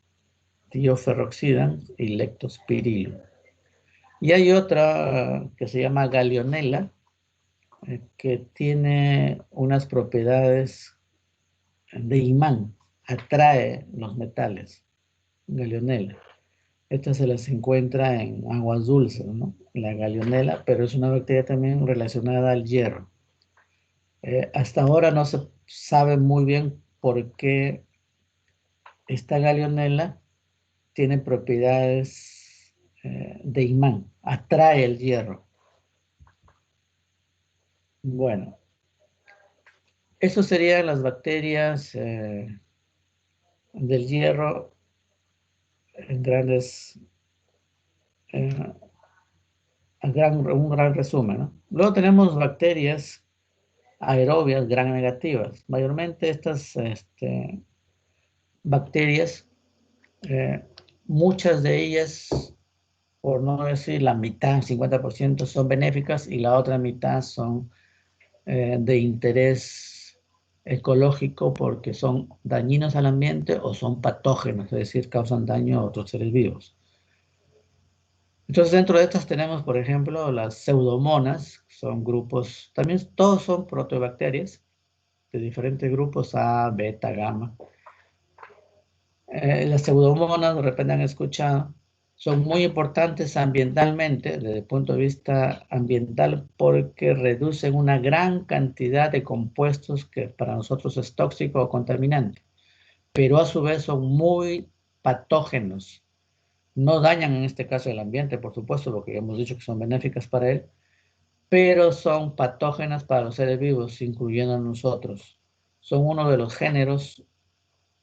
Tioferroxidan y leptospirillum. Y hay otra que se llama Gallionella, que tiene unas propiedades de imán, atrae los metales, Gallionella. Esta se las encuentra en aguas dulces, ¿no? La Gallionella, pero es una bacteria también relacionada al hierro. Hasta ahora no se sabe muy bien por qué esta Galeonella tiene propiedades de imán, atrae el hierro. Bueno, eso serían las bacterias del hierro en grandes, eh, un gran resumen, ¿no? Luego tenemos bacterias aerobias gram negativas. Mayormente estas bacterias, eh, muchas de ellas, por no decir la mitad, 50% son benéficas y la otra mitad son de interés ecológico porque son dañinos al ambiente o son patógenos, es decir, causan daño a otros seres vivos. Entonces, dentro de estas tenemos, por ejemplo, las pseudomonas, son grupos, también todos son proteobacterias de diferentes grupos A, beta, gamma. Las pseudomonas, de repente han escuchado, son muy importantes ambientalmente, desde el punto de vista ambiental, porque reducen una gran cantidad de compuestos que para nosotros es tóxico o contaminante, pero a su vez son muy patógenos. No dañan en este caso el ambiente, por supuesto, porque hemos dicho que son benéficas para él, pero son patógenas para los seres vivos, incluyendo a nosotros. Son uno de los géneros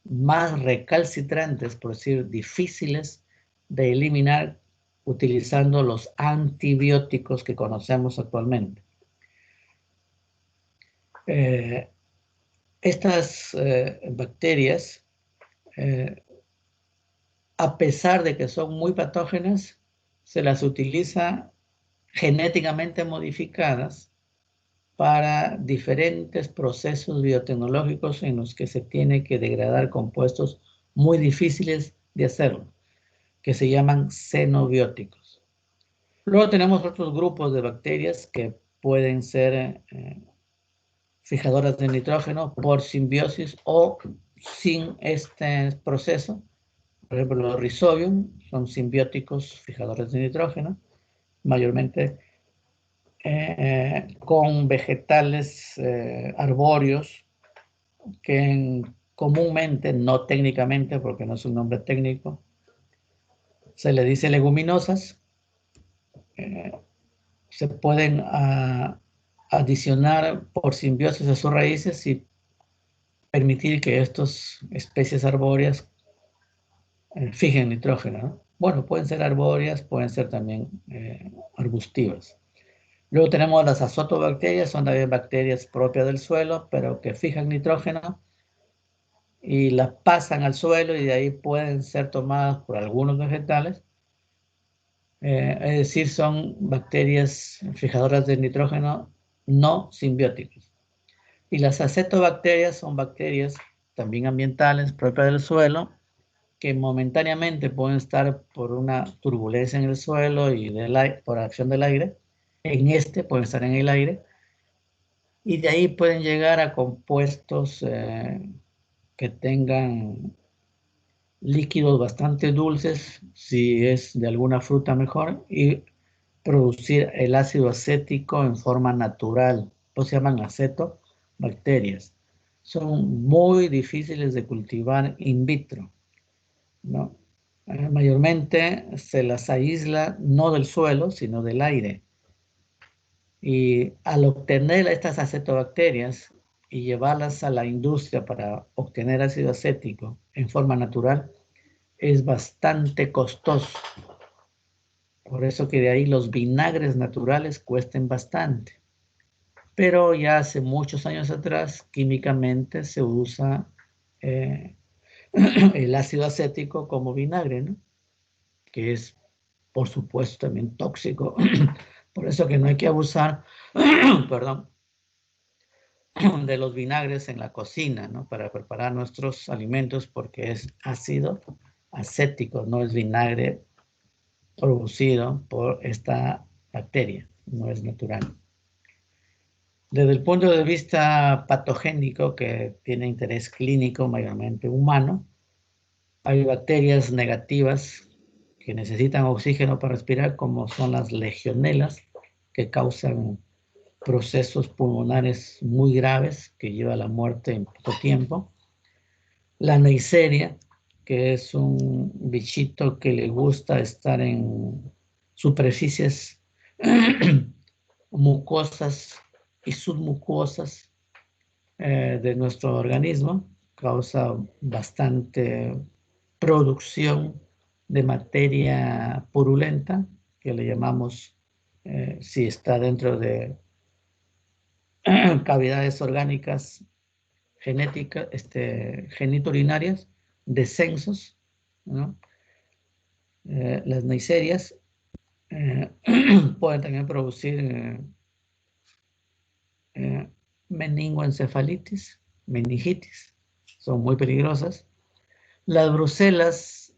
más recalcitrantes, por decir, difíciles de eliminar utilizando los antibióticos que conocemos actualmente. Estas bacterias, a pesar de que son muy patógenas, se las utiliza genéticamente modificadas para diferentes procesos biotecnológicos en los que se tiene que degradar compuestos muy difíciles de hacerlo, que se llaman xenobióticos. Luego tenemos otros grupos de bacterias que pueden ser fijadoras de nitrógeno por simbiosis o sin este proceso. Por ejemplo, los Rhizobium son simbióticos fijadores de nitrógeno, mayormente con vegetales arbóreos que comúnmente, no técnicamente, porque no es un nombre técnico, se le dice leguminosas. Se pueden adicionar por simbiosis a sus raíces y permitir que estas especies arbóreas fijen nitrógeno, ¿no? Bueno, pueden ser arbóreas, pueden ser también arbustivas. Luego tenemos las azotobacterias, son también bacterias propias del suelo, pero que fijan nitrógeno y las pasan al suelo y de ahí pueden ser tomadas por algunos vegetales. Es decir, son bacterias fijadoras de nitrógeno no simbióticas. Y las acetobacterias son bacterias también ambientales propias del suelo que momentáneamente pueden estar por una turbulencia en el suelo y por acción del aire. Pueden estar en el aire y de ahí pueden llegar a compuestos que tengan líquidos bastante dulces, si es de alguna fruta mejor, y producir el ácido acético en forma natural. Pues se llaman acetobacterias. Son muy difíciles de cultivar in vitro, ¿no? Mayormente se las aísla no del suelo, sino del aire. Y al obtener estas acetobacterias y llevarlas a la industria para obtener ácido acético en forma natural, es bastante costoso. Por eso que de ahí los vinagres naturales cuesten bastante. Pero ya hace muchos años atrás, químicamente se usa el ácido acético como vinagre, ¿no? Que es, por supuesto, también tóxico. Por eso que no hay que abusar, perdón, de los vinagres en la cocina, ¿no? Para preparar nuestros alimentos, porque es ácido acético, no es vinagre producido por esta bacteria, no es natural. Desde el punto de vista patogénico, que tiene interés clínico mayormente humano, hay bacterias negativas que necesitan oxígeno para respirar, como son las legionelas, que causan procesos pulmonares muy graves que lleva a la muerte en poco tiempo. La Neisseria, que es un bichito que le gusta estar en superficies mucosas y submucosas de nuestro organismo, causa bastante producción de materia purulenta, que le llamamos, si está dentro de cavidades orgánicas genéticas, genitourinarias, descensos, ¿no? Las neiserias pueden también producir meningoencefalitis, meningitis, son muy peligrosas. Las brucelas,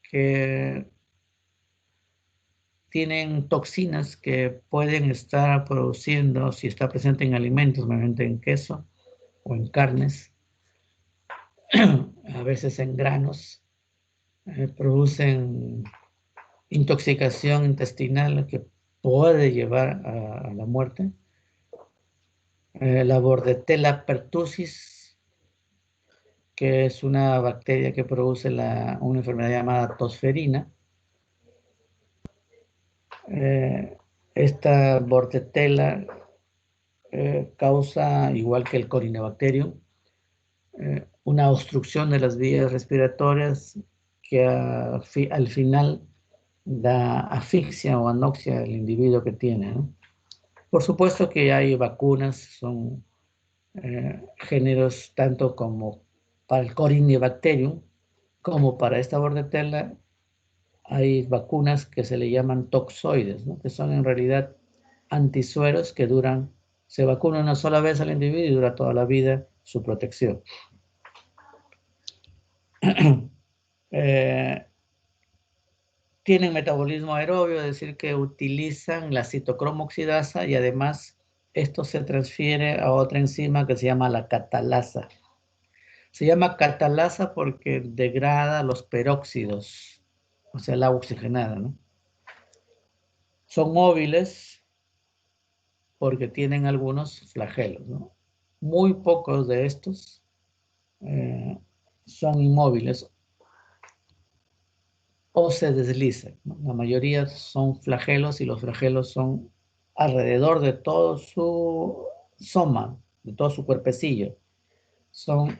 que tienen toxinas que pueden estar produciendo, si está presente en alimentos, normalmente en queso o en carnes, a veces en granos, producen intoxicación intestinal que puede llevar a la muerte. La Bordetella pertussis, que es una bacteria que produce una enfermedad llamada tosferina. Esta Bordetella causa, igual que el Corynebacterium, una obstrucción de las vías respiratorias que al final da asfixia o anoxia al individuo que tiene, ¿no? Por supuesto que hay vacunas, son géneros tanto como para el Corynebacterium como para esta Bordetella. Hay vacunas que se le llaman toxoides, ¿no? Que son en realidad antisueros que se vacuna una sola vez al individuo y dura toda la vida su protección. Tienen metabolismo aerobio, es decir, que utilizan la citocromo oxidasa y además esto se transfiere a otra enzima que se llama la catalasa. Se llama catalasa porque degrada los peróxidos, o sea, el agua oxigenada, ¿no? Son móviles porque tienen algunos flagelos, ¿no? Muy pocos de estos son inmóviles o se deslizan, ¿no? La mayoría son flagelos y los flagelos son alrededor de todo su soma, de todo su cuerpecillo. Son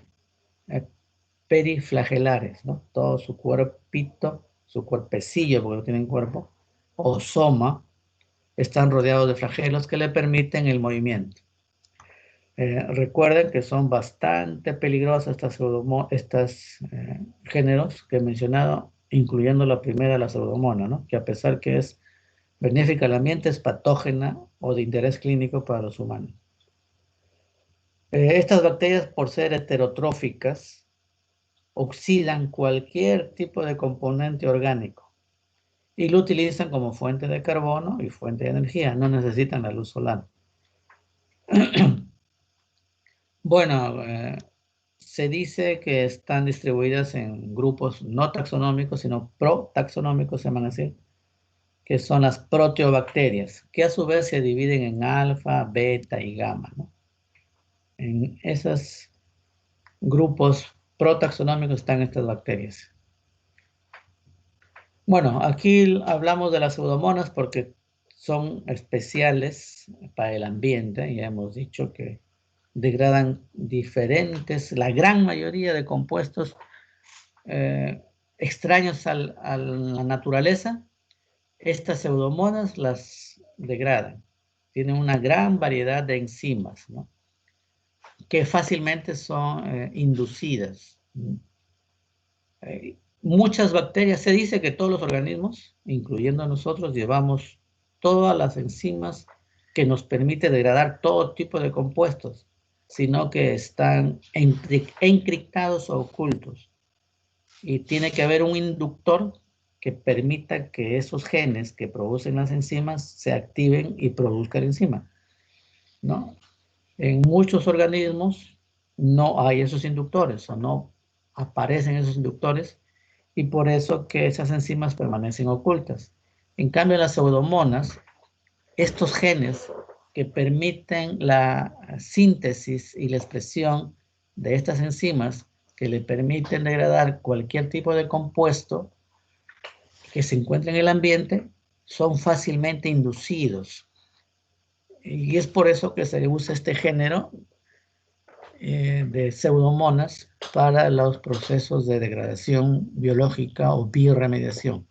periflagelares, ¿no? Todo su cuerpito, su cuerpecillo, porque no tienen cuerpo, o soma, están rodeados de flagelos que le permiten el movimiento. Recuerden que son bastante peligrosas estas géneros que he mencionado, incluyendo la primera, la pseudomonas, ¿no? Que a pesar que es benéfica al ambiente, es patógena o de interés clínico para los humanos. Estas bacterias, por ser heterotróficas, oxidan cualquier tipo de componente orgánico y lo utilizan como fuente de carbono y fuente de energía, no necesitan la luz solar. Bueno, se dice que están distribuidas en grupos no taxonómicos, sino protaxonómicos, se llaman así, que son las proteobacterias, que a su vez se dividen en alfa, beta y gamma, ¿no? En esos grupos protaxonómicos están estas bacterias. Bueno, aquí hablamos de las pseudomonas porque son especiales para el ambiente. Ya hemos dicho que degradan la gran mayoría de compuestos extraños a la naturaleza. Estas pseudomonas las degradan. Tienen una gran variedad de enzimas, ¿no? Que fácilmente son inducidas. Muchas bacterias, se dice que todos los organismos, incluyendo nosotros, llevamos todas las enzimas que nos permite degradar todo tipo de compuestos, sino que están encriptados o ocultos. Y tiene que haber un inductor que permita que esos genes que producen las enzimas se activen y produzcan enzima, ¿no? En muchos organismos no hay esos inductores o no aparecen esos inductores y por eso que esas enzimas permanecen ocultas. En cambio, en las pseudomonas, estos genes que permiten la síntesis y la expresión de estas enzimas que le permiten degradar cualquier tipo de compuesto que se encuentre en el ambiente son fácilmente inducidos. Y es por eso que se usa este género de pseudomonas para los procesos de degradación biológica o bioremediación.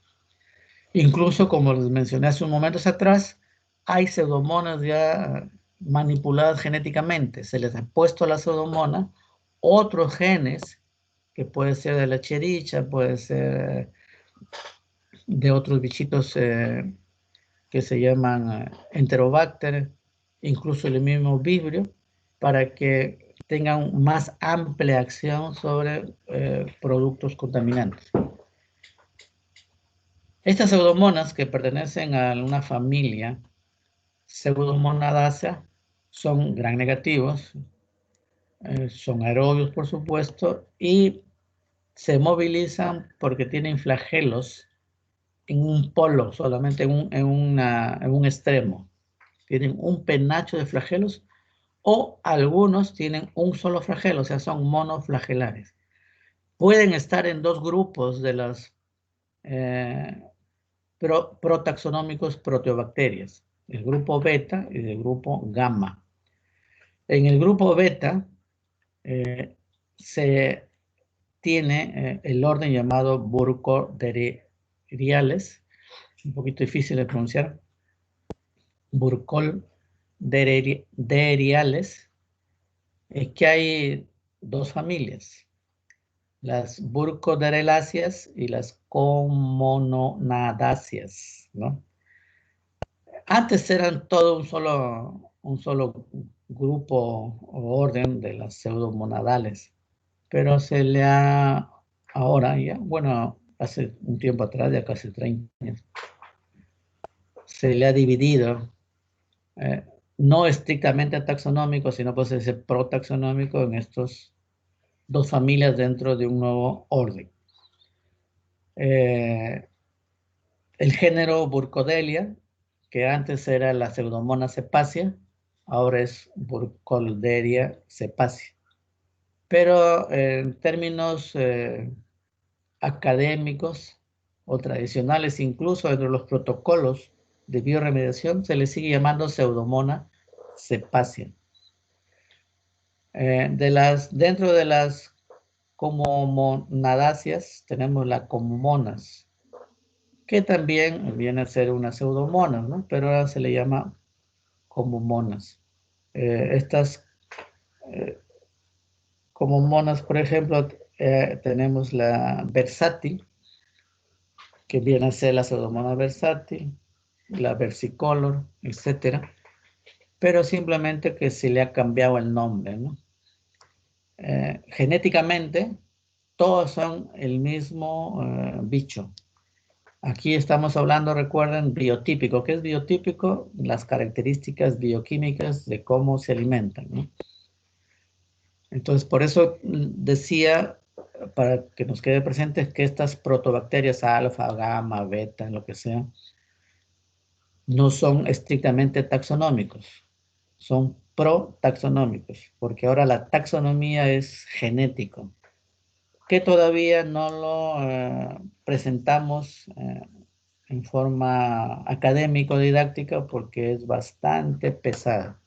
Incluso, como les mencioné hace un momento atrás, hay pseudomonas ya manipuladas genéticamente. Se les ha puesto a la pseudomona otros genes, que puede ser de la chericha, puede ser de otros bichitos que se llaman Enterobacter, incluso el mismo vibrio, para que tengan más amplia acción sobre productos contaminantes. Estas pseudomonas, que pertenecen a una familia Pseudomonadaceae, son gram negativos, son aerobios por supuesto, y se movilizan porque tienen flagelos en un polo, solamente en un extremo. Tienen un penacho de flagelos, o algunos tienen un solo flagelo, o sea, son monoflagelares. Pueden estar en dos grupos de las protaxonómicos proteobacterias, el grupo beta y el grupo gamma. En el grupo beta se tiene el orden llamado Burkholderia-Riales, un poquito difícil de pronunciar, Burkholderia-Riales, que hay dos familias, las Burkholdereláceas y las Comononadáceas, ¿no? Antes eran todo un solo grupo o orden de las pseudomonadales, pero se le ha, ahora ya, bueno, hace un tiempo atrás, ya casi 30 años, se le ha dividido, no estrictamente taxonómico, sino pues ese protaxonómico en estos dos familias dentro de un nuevo orden. El género Burkholderia, que antes era la Pseudomonas cepacia, ahora es Burkholderia cepacia. Pero en términos académicos o tradicionales, incluso dentro de los protocolos de bioremediación, se le sigue llamando Pseudomonas cepacia. Dentro de las comomonadáceas tenemos las comomonas, que también viene a ser una pseudomonas, ¿no? Pero ahora se le llama comomonas. Estas comomonas, por ejemplo, tenemos la versátil, que viene a ser la pseudomonas versátil, la versicolor, etcétera, pero simplemente que se le ha cambiado el nombre, ¿no? Genéticamente, todos son el mismo bicho. Aquí estamos hablando, recuerden, biotípico. ¿Qué es biotípico? Las características bioquímicas de cómo se alimentan, ¿no? Entonces, por eso decía, para que nos quede presente, que estas protobacterias alfa, gamma, beta, lo que sea, no son estrictamente taxonómicos, son protaxonómicos, porque ahora la taxonomía es genético, que todavía no lo presentamos en forma académico-didáctica porque es bastante pesada.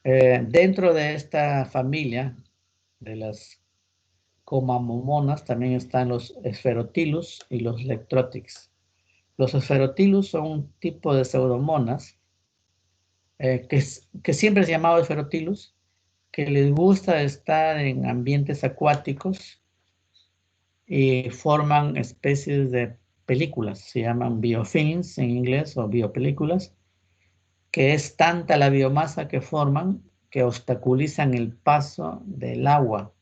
Dentro de esta familia de las comamomonas también están los Spherotilus y los Lectrotics. Los Spherotilus son un tipo de pseudomonas que siempre es llamado Spherotilus, que les gusta estar en ambientes acuáticos y forman especies de películas, se llaman biofilms en inglés o biopelículas, que es tanta la biomasa que forman que obstaculizan el paso del agua.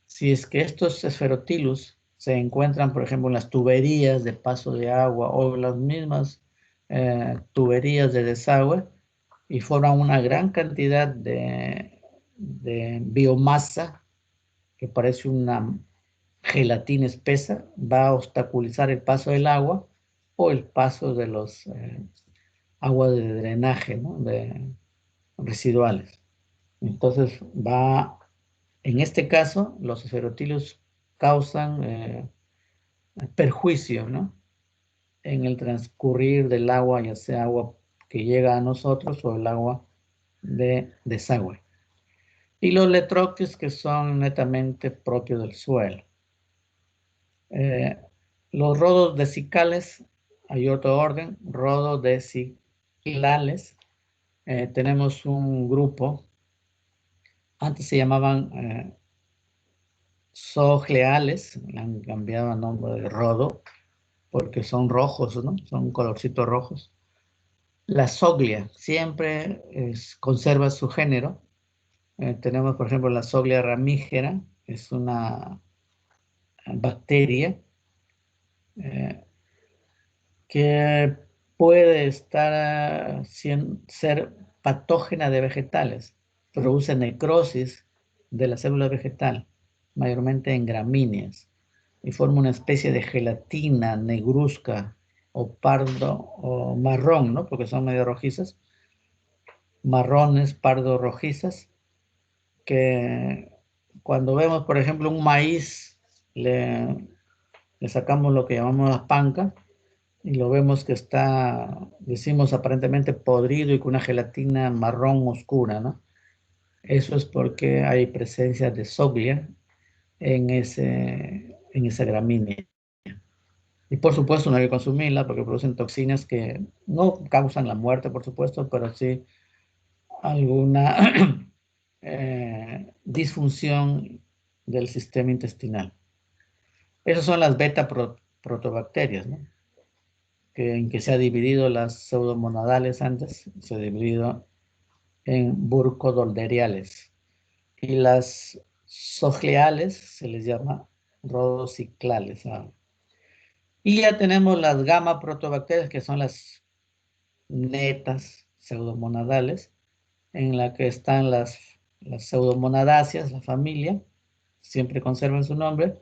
Si es que estos Spherotilus se encuentran, por ejemplo, en las tuberías de paso de agua o en las mismas tuberías de desagüe y forman una gran cantidad de biomasa que parece una gelatina espesa, va a obstaculizar el paso del agua o el paso de los agua de drenaje, ¿no? De residuales. Entonces en este caso, los esferotilios causan perjuicio, ¿no? En el transcurrir del agua, ya sea agua que llega a nosotros o el agua de desagüe. Y los letroques que son netamente propios del suelo. Eh, los rodos vesicales, hay otro orden, rodos vesicales. Tenemos un grupo, antes se llamaban zoogleales, le han cambiado el nombre de rodo, porque son rojos, ¿no? Son colorcitos rojos. La zoglia siempre conserva su género. Tenemos, por ejemplo, la zoglia ramígera, es una bacteria eh, que puede estar ser patógena de vegetales. Produce necrosis de la célula vegetal, mayormente en gramíneas, y forma una especie de gelatina negruzca o pardo o marrón, ¿no? Porque son medio rojizas, marrones, pardo rojizas, que cuando vemos, por ejemplo, un maíz, le sacamos lo que llamamos las pancas y lo vemos que está, decimos, aparentemente podrido y con una gelatina marrón oscura, ¿no? Eso es porque hay presencia de zoglia en esa gramínea. Y por supuesto no hay que consumirla porque producen toxinas que no causan la muerte, por supuesto, pero sí alguna disfunción del sistema intestinal. Esas son las beta-protobacterias, ¿no? En que se ha dividido las pseudomonadales antes, se ha dividido en burcodolderiales. Y las sogleales se les llama rodociclales. ¿No? Y ya tenemos las gamma protobacterias, que son las netas pseudomonadales, en la que están las pseudomonadáceas, la familia, siempre conservan su nombre,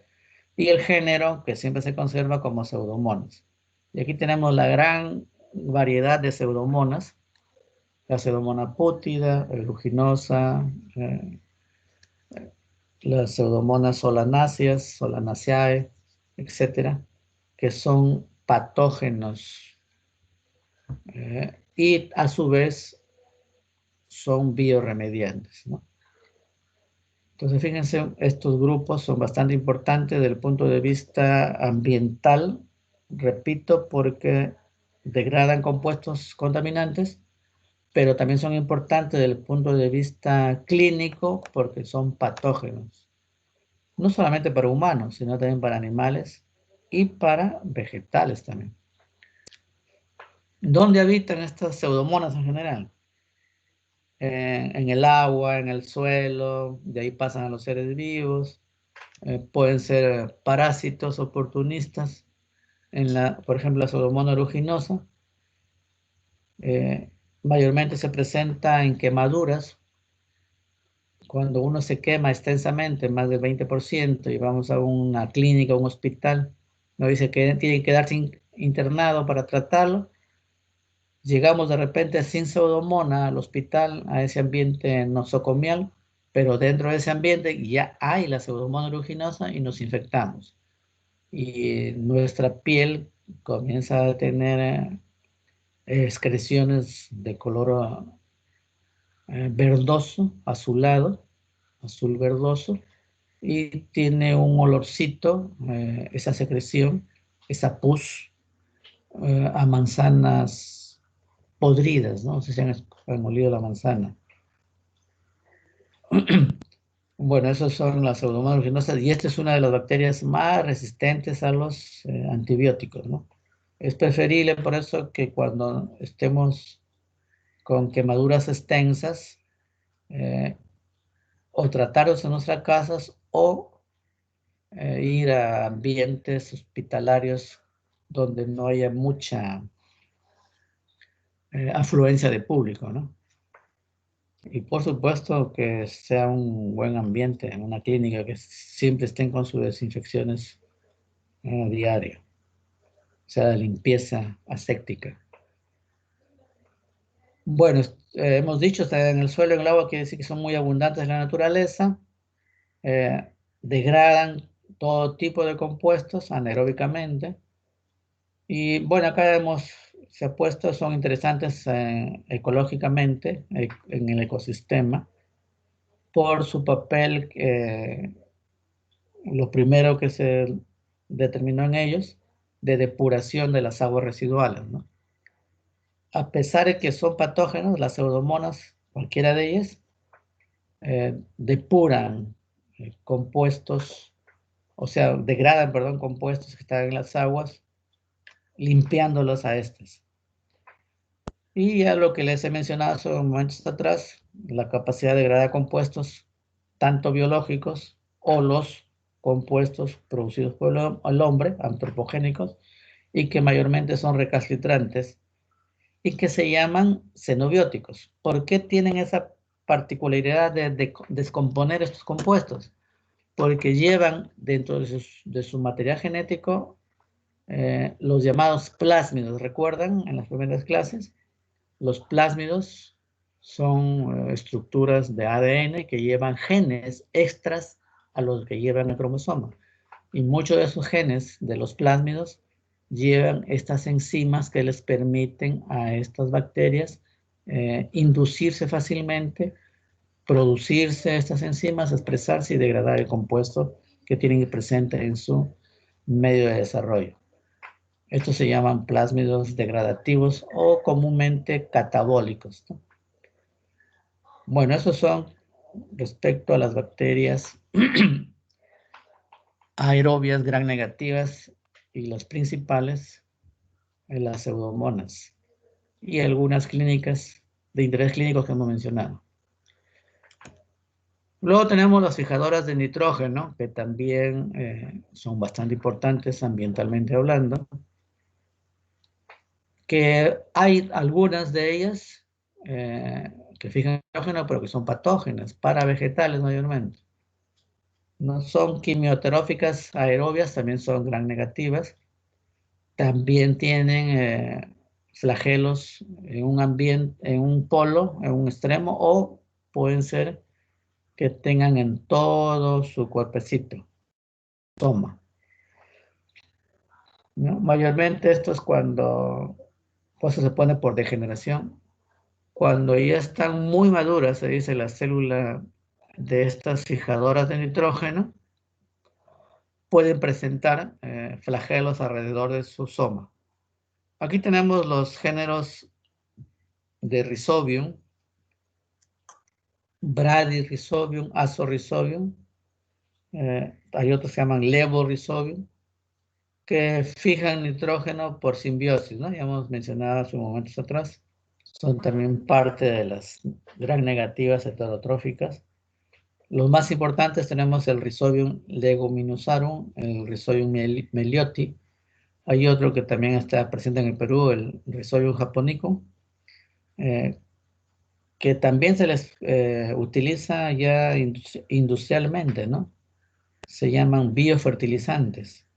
y el género, que siempre se conserva como pseudomonas. Y aquí tenemos la gran variedad de pseudomonas, la pseudomona pútida, eruginosa, las pseudomonas solanáceas, solanaceae, etcétera, que son patógenos y a su vez son bioremediantes, ¿no? Entonces, fíjense, estos grupos son bastante importantes desde el punto de vista ambiental, repito, porque degradan compuestos contaminantes, pero también son importantes desde el punto de vista clínico porque son patógenos, no solamente para humanos, sino también para animales y para vegetales también. ¿Dónde habitan estas pseudomonas en general? En el agua, en el suelo, de ahí pasan a los seres vivos, pueden ser parásitos oportunistas, por ejemplo, la pseudomonas aeruginosa, mayormente se presenta en quemaduras, cuando uno se quema extensamente, más del 20%, y vamos a una clínica, un hospital, nos dice que tiene que quedarse internado para tratarlo, llegamos de repente sin pseudomona al hospital, a ese ambiente nosocomial, pero dentro de ese ambiente ya hay la pseudomonas aeruginosa y nos infectamos. Y nuestra piel comienza a tener excreciones de color verdoso, azulado, azul verdoso, y tiene un olorcito, esa secreción, esa pus, a manzanas podridas, ¿no? No sé si han olido la manzana. Bueno, esas son las pseudomonas aeruginosa y esta es una de las bacterias más resistentes a los antibióticos, ¿no? Es preferible por eso que cuando estemos con quemaduras extensas, eh, o tratarlos en nuestras casas o ir a ambientes hospitalarios donde no haya mucha afluencia de público, ¿no? Y por supuesto que sea un buen ambiente, en una clínica que siempre estén con sus desinfecciones diarias, o sea, limpieza aséptica. Bueno, hemos dicho, están en el suelo, en el agua, quiere decir que son muy abundantes en la naturaleza, degradan todo tipo de compuestos anaeróbicamente. Y bueno, acá se ha puesto, son interesantes ecológicamente en el ecosistema por su papel, lo primero que se determinó en ellos, de depuración de las aguas residuales, ¿no? A pesar de que son patógenos, las pseudomonas, cualquiera de ellas, depuran compuestos, o sea, degradan, perdón, compuestos que están en las aguas, limpiándolos a estas. Y ya lo que les he mencionado hace momentos atrás, la capacidad de degradar compuestos, tanto biológicos o los compuestos producidos por el hombre, antropogénicos, y que mayormente son recalcitrantes y que se llaman xenobióticos. ¿Por qué tienen esa particularidad de descomponer estos compuestos? Porque llevan dentro de su material genético los llamados plásmidos. ¿Recuerdan en las primeras clases? Los plásmidos son estructuras de ADN que llevan genes extras a los que llevan el cromosoma. Y muchos de esos genes de los plásmidos llevan estas enzimas que les permiten a estas bacterias inducirse fácilmente, producirse estas enzimas, expresarse y degradar el compuesto que tienen presente en su medio de desarrollo. Estos se llaman plásmidos degradativos o comúnmente catabólicos, ¿no? Bueno, esos son respecto a las bacterias aerobias gram negativas y las principales, las pseudomonas y algunas clínicas de interés clínico que hemos mencionado. Luego tenemos las fijadoras de nitrógeno, que también son bastante importantes ambientalmente hablando, que hay algunas de ellas que fijan nitrógeno, pero que son patógenas para vegetales mayormente. No son quimioteróficas aerobias, también son gram negativas. También tienen flagelos en un ambiente, en un polo, en un extremo, o pueden ser que tengan en todo su cuerpecito. Toma, ¿no? Mayormente esto es cuando pues, se pone por degeneración. Cuando ya están muy maduras, se dice la célula de estas fijadoras de nitrógeno, pueden presentar flagelos alrededor de su soma. Aquí tenemos los géneros de Rhizobium, Bradyrhizobium, Azorhizobium, hay otros que se llaman Levorhizobium, que fijan nitrógeno por simbiosis, ¿no? Ya hemos mencionado hace momentos atrás. Son también parte de las gram negativas heterotróficas. Los más importantes tenemos el Rhizobium leguminosarum, el Rhizobium melioti. Hay otro que también está presente en el Perú, el Rhizobium japonicum, que también se les utiliza ya industrialmente, ¿no? Se llaman biofertilizantes.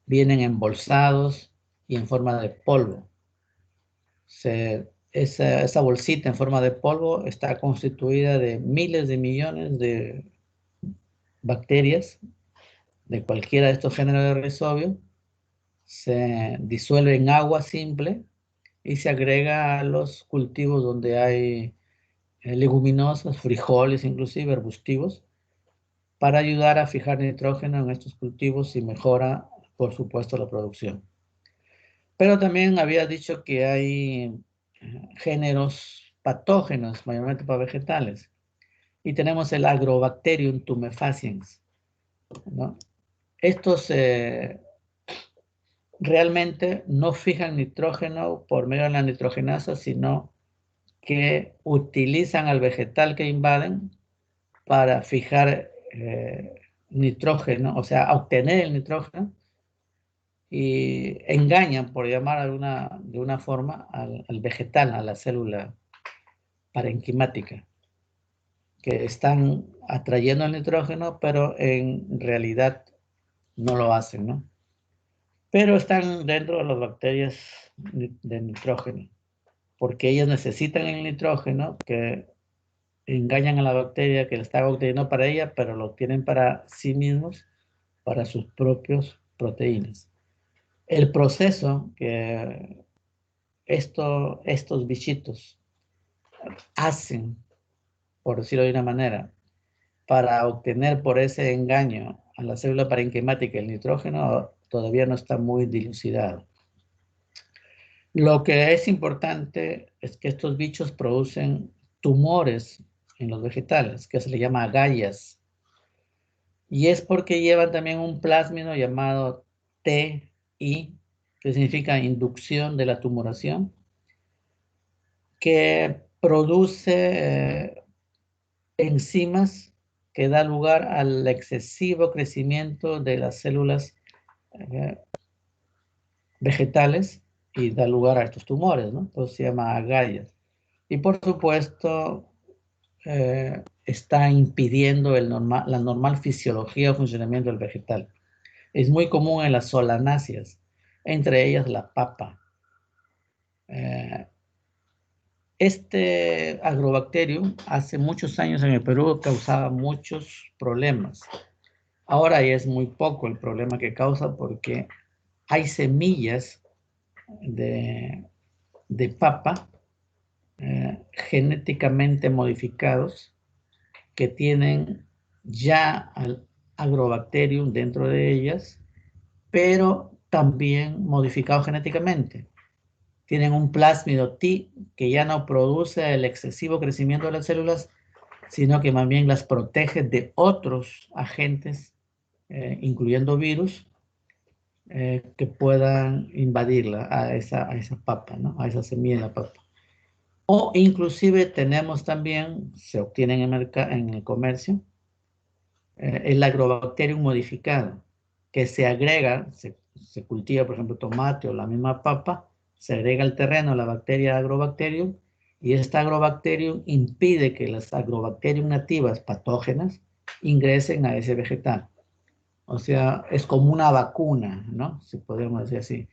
Vienen embolsados y en forma de polvo. Esa bolsita en forma de polvo está constituida de miles de millones de bacterias de cualquiera de estos géneros de Rhizobio. Se disuelve en agua simple y se agrega a los cultivos donde hay leguminosas, frijoles, inclusive arbustivos, para ayudar a fijar nitrógeno en estos cultivos y mejora, por supuesto, la producción. Pero también había dicho que hay géneros patógenos, mayormente para vegetales. Y tenemos el Agrobacterium tumefaciens, ¿no? Estos realmente no fijan nitrógeno por medio de la nitrogenasa, sino que utilizan al vegetal que invaden para fijar nitrógeno, o sea, obtener el nitrógeno y engañan, por llamar de una forma, al vegetal, a la célula parenquimática, que están atrayendo el nitrógeno, pero en realidad no lo hacen, ¿no? Pero están dentro de las bacterias de nitrógeno. porque ellas necesitan el nitrógeno, que engañan a la bacteria que le está obteniendo para ella, pero lo obtienen para sí mismos, para sus propios proteínas. El proceso que estos bichitos hacen, por decirlo de una manera, para obtener por ese engaño a la célula parenquimática el nitrógeno, todavía no está muy dilucidado. Lo que es importante es que estos bichos producen tumores en los vegetales, que se le llama agallas. Y es porque llevan también un plásmido llamado TI, que significa inducción de la tumoración, que produce enzimas que da lugar al excesivo crecimiento de las células eh, vegetales y da lugar a estos tumores, ¿no? Entonces se llama agallas. Y por supuesto, está impidiendo la normal fisiología o funcionamiento del vegetal. Es muy común en las solanáceas, entre ellas la papa. Este agrobacterium hace muchos años en el Perú causaba muchos problemas. Ahora ya es muy poco el problema que causa porque hay semillas de papa genéticamente modificados que tienen ya al agrobacterium dentro de ellas, pero también modificados genéticamente. Tienen un plásmido T que ya no produce el excesivo crecimiento de las células, sino que más bien las protege de otros agentes, incluyendo virus, que puedan invadirla a esa papa, ¿no? A esa semilla de la papa. O inclusive tenemos también, se obtiene en el comercio, el agrobacterium modificado, que se agrega, se cultiva, por ejemplo, tomate o la misma papa, se agrega al terreno la bacteria agrobacterium, y esta agrobacterium impide que las agrobacterium nativas patógenas ingresen a ese vegetal. O sea, es como una vacuna, ¿no? Si podemos decir así.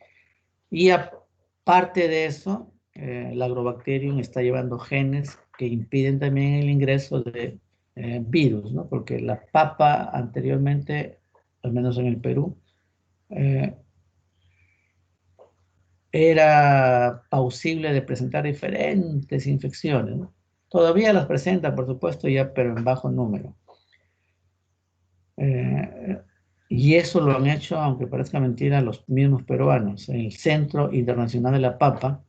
Y aparte de eso, el agrobacterium está llevando genes que impiden también el ingreso de virus, ¿no? Porque la papa anteriormente, al menos en el Perú, eh, era plausible de presentar diferentes infecciones, ¿no? Todavía las presenta, por supuesto, ya, pero en bajo número. Y eso lo han hecho, aunque parezca mentira, los mismos peruanos. En el Centro Internacional de la Papa,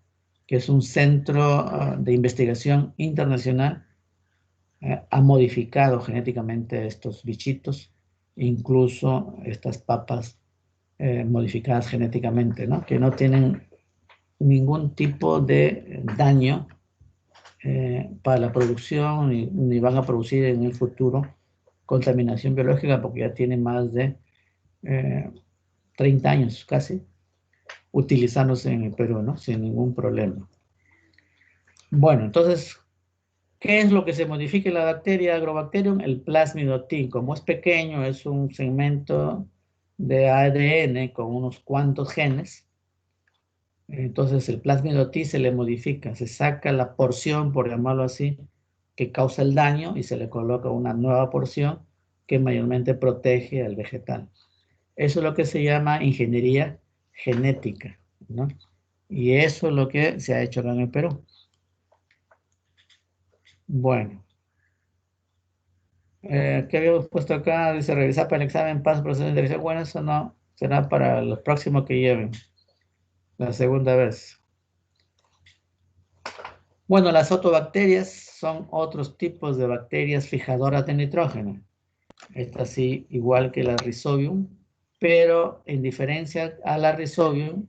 que es un centro de investigación internacional, ha modificado genéticamente estos bichitos, incluso estas papas modificadas genéticamente, ¿no? Que no tienen ningún tipo de daño para la producción ni van a producir en el futuro contaminación biológica porque ya tienen más de 30 años casi utilizándose en el Perú, ¿no? Sin ningún problema. Bueno, entonces, ¿qué es lo que se modifica en la bacteria Agrobacterium? El plásmido T. Como es pequeño, es un segmento de ADN con unos cuantos genes. Entonces, el plásmido T se le modifica, se saca la porción, por llamarlo así, que causa el daño y se le coloca una nueva porción que mayormente protege al vegetal. Eso es lo que se llama ingeniería genética, ¿no? Y eso es lo que se ha hecho acá en el Perú. Bueno, ¿qué habíamos puesto acá? Dice revisar para el examen, paso, proceso de interacción. Bueno, eso no, será para los próximos que lleven, la segunda vez. Bueno, las otobacterias son otros tipos de bacterias fijadoras de nitrógeno. Estas sí, igual que la Rhizobium, pero en diferencia a la Rhizobium,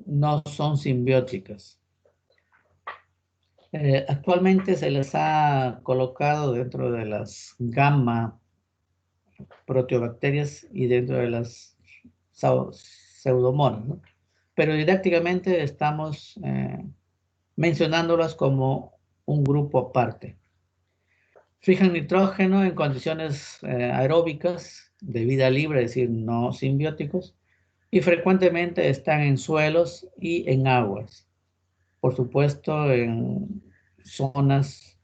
no son simbióticas. Actualmente se les ha colocado dentro de las gamma proteobacterias y dentro de las pseudomonas, ¿no? Pero didácticamente estamos mencionándolas como un grupo aparte. Fijan nitrógeno en condiciones aeróbicas de vida libre, es decir, no simbióticos, y frecuentemente están en suelos y en aguas. por supuesto, en zonas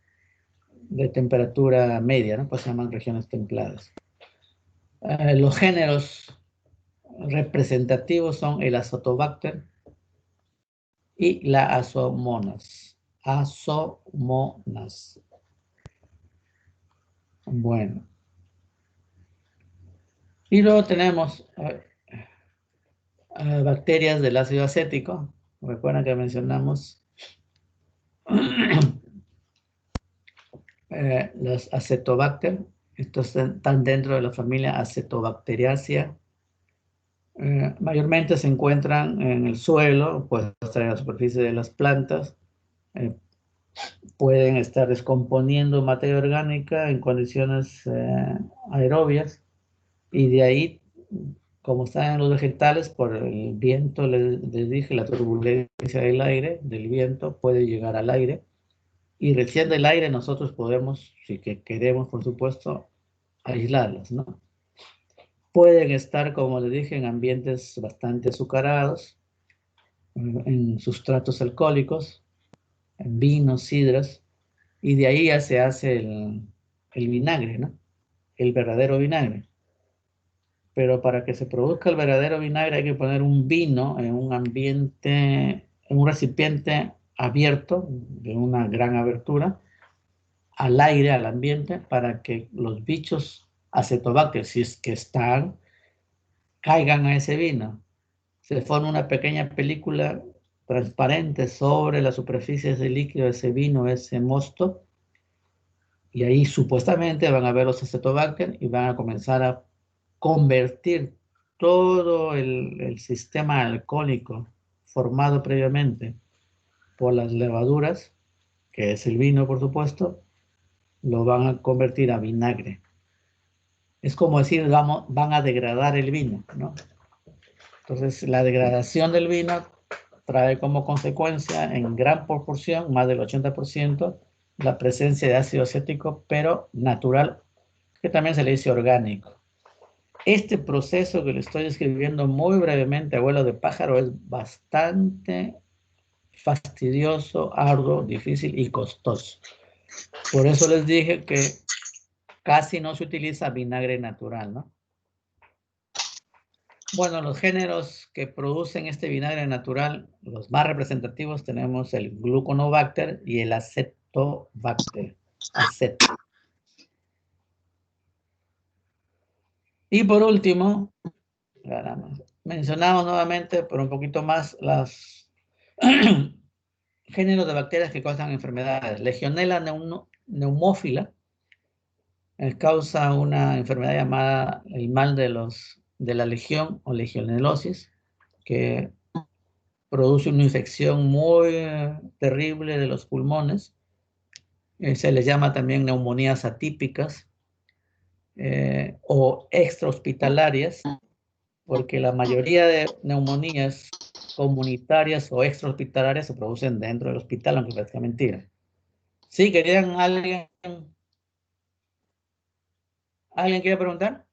de temperatura media, ¿no? Pues se llaman regiones templadas. Los géneros representativos son el Azotobacter y la Azomonas. Azomonas. Bueno. Y luego tenemos bacterias del ácido acético. Recuerden que mencionamos los Acetobacter. Estos están dentro de la familia Acetobacteriaceae. Mayormente se encuentran en el suelo, pueden estar en la superficie de las plantas, pueden estar descomponiendo materia orgánica en condiciones aerobias, y de ahí, como están en los vegetales, por el viento, les dije, la turbulencia del aire, del viento, puede llegar al aire, y recién del aire nosotros podemos, si que queremos, por supuesto, aislarlas, ¿no? Pueden estar, como les dije, en ambientes bastante azucarados, en sustratos alcohólicos, en vinos, sidras, y de ahí ya se hace el vinagre, ¿no? El verdadero vinagre. Pero para que se produzca el verdadero vinagre hay que poner un vino en un ambiente, en un recipiente abierto, de una gran abertura, al aire, al ambiente, para que los bichos acetobacter, si es que están, caigan a ese vino. Se forma una pequeña película transparente sobre la superficie de ese líquido, ese vino, ese mosto, y ahí supuestamente van a ver los acetobacter y van a comenzar a convertir todo el sistema alcohólico formado previamente por las levaduras, que es el vino, por supuesto, lo van a convertir a vinagre. Es como decir, van a degradar el vino, ¿no? Entonces, la degradación del vino trae como consecuencia en gran proporción, más del 80%, la presencia de ácido acético, pero natural, que también se le dice orgánico. Este proceso que le estoy describiendo muy brevemente, abuelo de pájaro, es bastante fastidioso, arduo, difícil y costoso. Por eso les dije que casi no se utiliza vinagre natural, ¿no? Bueno, los géneros que producen este vinagre natural, los más representativos, tenemos el Gluconobacter y el Acetobacter. Y por último, mencionamos nuevamente, pero un poquito más, los géneros de bacterias que causan enfermedades. Legionella neumófila causa una enfermedad llamada el mal de la legión o legionelosis, que produce una infección muy terrible de los pulmones. Se les llama también neumonías atípicas o extrahospitalarias, porque la mayoría de neumonías comunitarias o extrahospitalarias se producen dentro del hospital, aunque parezca mentira. ¿Sí? ¿Alguien quiere preguntar?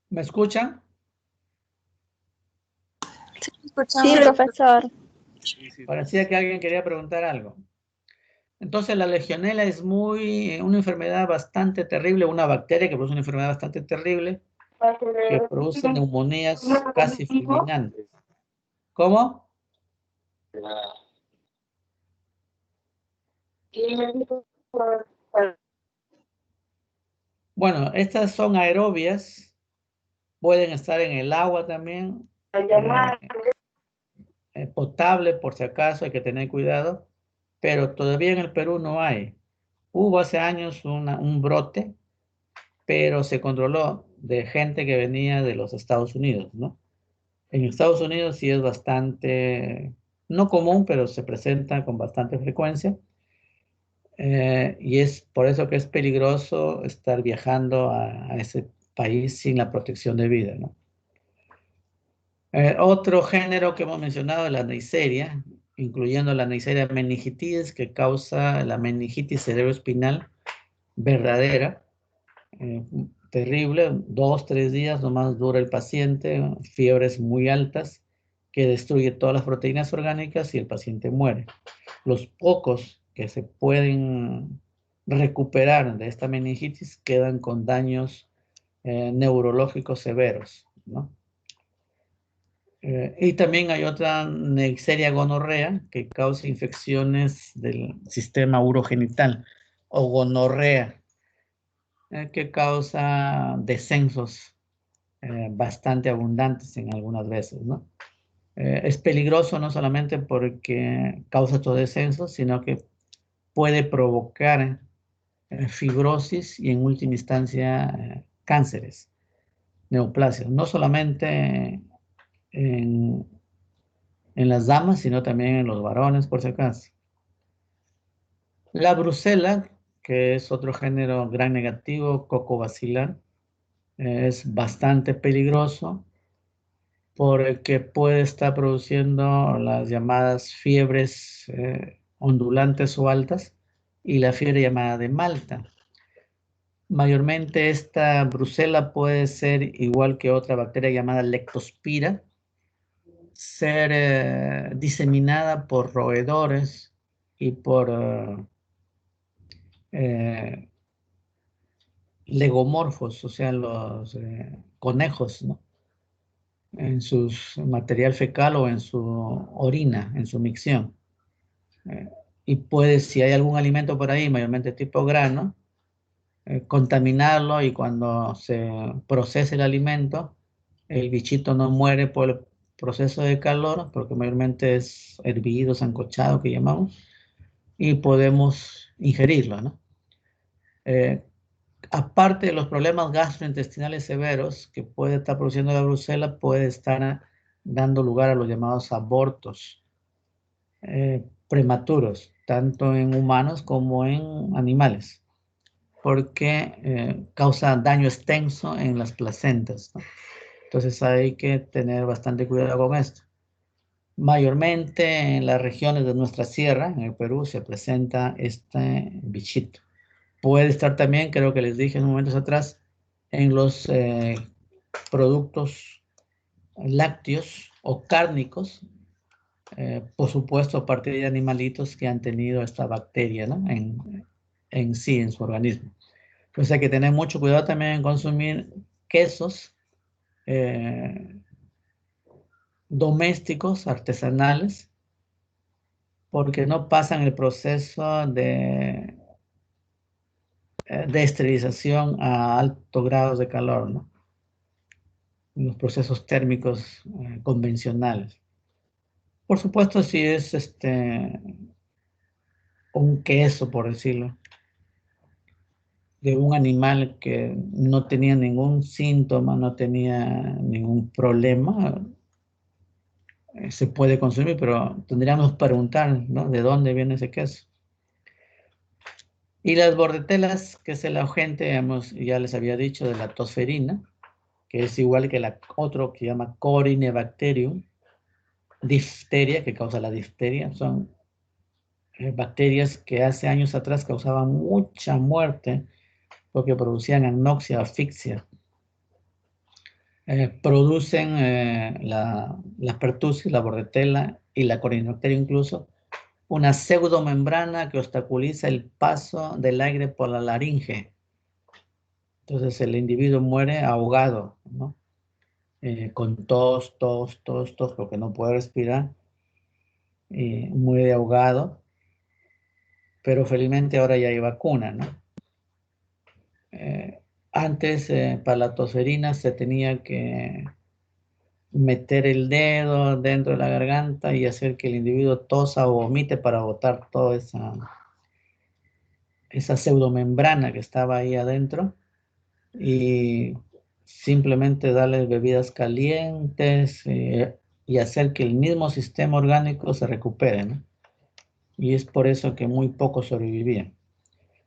¿Me escuchan? Sí, profesor. Parecía que alguien quería preguntar algo. Entonces la legionela es una enfermedad bastante terrible, una bacteria que produce una enfermedad bastante terrible, que produce neumonías casi fulminantes. ¿Cómo? Bueno, estas son aerobias, pueden estar en el agua también, potable por si acaso, hay que tener cuidado, pero todavía en el Perú no hay. Hubo hace años un brote, pero se controló de gente que venía de los Estados Unidos, ¿no? En Estados Unidos sí es bastante, no común, pero se presenta con bastante frecuencia. Y es por eso que es peligroso estar viajando a ese país sin la protección de vida, ¿no? Otro género que hemos mencionado es la Neisseria, incluyendo la Neisseria meningitidis, que causa la meningitis cerebroespinal verdadera. terrible, 2, 3 días nomás dura el paciente, fiebres muy altas, que destruye todas las proteínas orgánicas y el paciente muere. Los pocos que se pueden recuperar de esta meningitis quedan con daños neurológicos severos, ¿no? Y también hay otra Neisseria gonorrea que causa infecciones del sistema urogenital o gonorrea que causa descensos bastante abundantes en algunas veces, ¿no? Es peligroso no solamente porque causa estos descensos, sino que puede provocar fibrosis y en última instancia cánceres, neoplasias, no solamente en, en las damas, sino también en los varones, por si acaso. La brucela, que es otro género gran negativo, cocobacilar, es bastante peligroso porque puede estar produciendo las llamadas fiebres ondulantes o altas y la fiebre llamada de Malta. Mayormente esta brucela puede ser igual que otra bacteria llamada Leptospira, ser diseminada por roedores y por legomorfos, o sea, los conejos, ¿no? En su material fecal o en su orina, en su micción. Eh, y puede, si hay algún alimento por ahí, mayormente tipo grano, contaminarlo y cuando se procese el alimento, el bichito no muere por el proceso de calor, porque mayormente es hervido, sancochado, que llamamos, y podemos ingerirlo, ¿no? Eh, Aparte de los problemas gastrointestinales severos que puede estar produciendo la brucela, puede estar dando lugar a los llamados abortos prematuros, tanto en humanos como en animales, porque causa daño extenso en las placentas, ¿no? Entonces hay que tener bastante cuidado con esto. Mayormente en las regiones de nuestra sierra, en el Perú, se presenta este bichito. Puede estar también, creo que les dije en momentos atrás, en los productos lácteos o cárnicos, por supuesto a partir de animalitos que han tenido esta bacteria, ¿no? en sí, en su organismo. Entonces hay que tener mucho cuidado también en consumir quesos domésticos, artesanales, porque no pasan el proceso de esterilización a altos grados de calor, ¿no? Los procesos térmicos convencionales. Por supuesto, si es un queso, por decirlo, de un animal que no tenía ningún síntoma, no tenía ningún problema, se puede consumir, pero tendríamos que preguntar, ¿no? ¿De dónde viene ese queso? Y las bordetelas, que es el agente, ya les había dicho, de la tosferina, que es igual que otro que se llama Corynebacterium, difteria, que causa la difteria, son bacterias que hace años atrás causaban mucha muerte porque producían anoxia, asfixia. Producen la pertussis, la bordetela y la Corynebacterium incluso, una pseudomembrana que obstaculiza el paso del aire por la laringe. Entonces el individuo muere ahogado, ¿no? Con tos, porque no puede respirar, muere ahogado, pero felizmente ahora ya hay vacuna, ¿no? Antes para la tosferina se tenía que meter el dedo dentro de la garganta y hacer que el individuo tosa o vomite para botar toda esa pseudomembrana que estaba ahí adentro y simplemente darle bebidas calientes y hacer que el mismo sistema orgánico se recupere, ¿no? Y es por eso que muy pocos sobrevivían.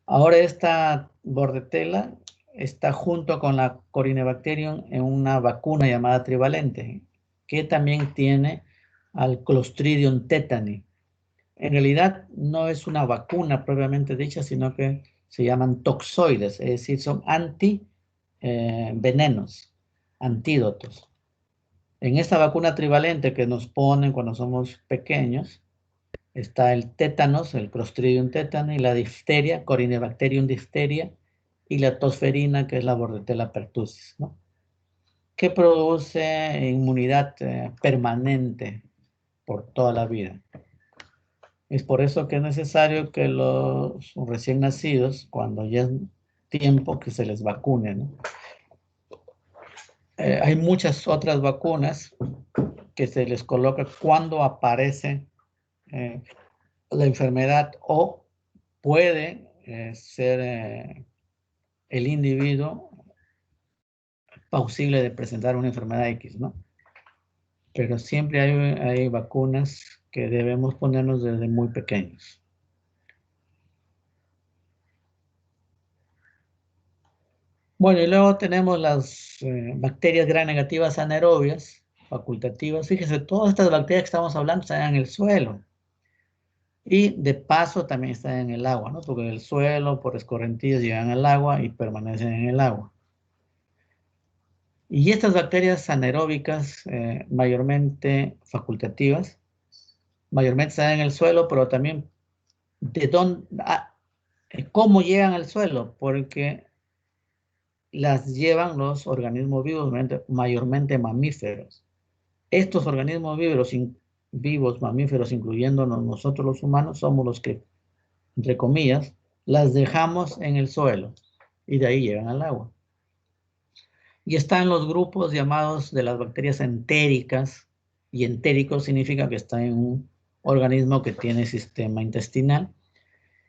Ahora esta bordetela está junto con la Corynebacterium en una vacuna llamada trivalente, que también tiene al Clostridium tetani. En realidad no es una vacuna propiamente dicha, sino que se llaman toxoides, es decir, son venenos, antídotos. En esta vacuna trivalente que nos ponen cuando somos pequeños, está el tétanos, el Clostridium tetani, la difteria, Corynebacterium difteria, y la tosferina, que es la Bordetella pertussis, ¿no? Que produce inmunidad permanente por toda la vida. Es por eso que es necesario que los recién nacidos, cuando ya es tiempo, que se les vacune, ¿no? Hay muchas otras vacunas que se les coloca cuando aparece la enfermedad o puede ser el individuo posible de presentar una enfermedad X, ¿no? Pero siempre hay vacunas que debemos ponernos desde muy pequeños. Bueno, y luego tenemos las bacterias gram negativas anaerobias, facultativas. Fíjense, todas estas bacterias que estamos hablando están en el suelo. Y de paso también están en el agua, ¿no? Porque el suelo, por escorrentías, llegan al agua y permanecen en el agua. Y estas bacterias anaeróbicas, mayormente facultativas, mayormente están en el suelo, pero también de dónde, cómo llegan al suelo, porque las llevan los organismos vivos, mayormente mamíferos. Estos organismos vivos, mamíferos, incluyéndonos nosotros los humanos, somos los que, entre comillas, las dejamos en el suelo y de ahí llegan al agua. Y están los grupos llamados de las bacterias entéricas, y entérico significa que está en un organismo que tiene sistema intestinal,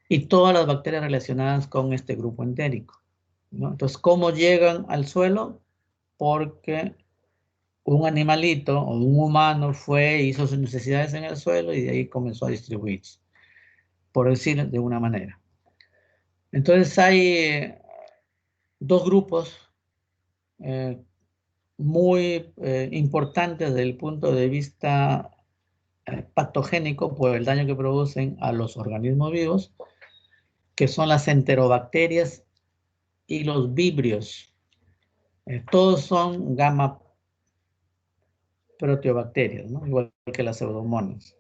y todas las bacterias relacionadas con este grupo entérico, ¿no? Entonces, ¿cómo llegan al suelo? Porque un animalito o un humano fue, hizo sus necesidades en el suelo y de ahí comenzó a distribuirse, por decir de una manera. Entonces hay dos grupos muy importantes desde el punto de vista patogénico por el daño que producen a los organismos vivos, que son las enterobacterias y los vibrios. Todos son gamma proteobacterias, ¿no? Igual que las pseudomonas.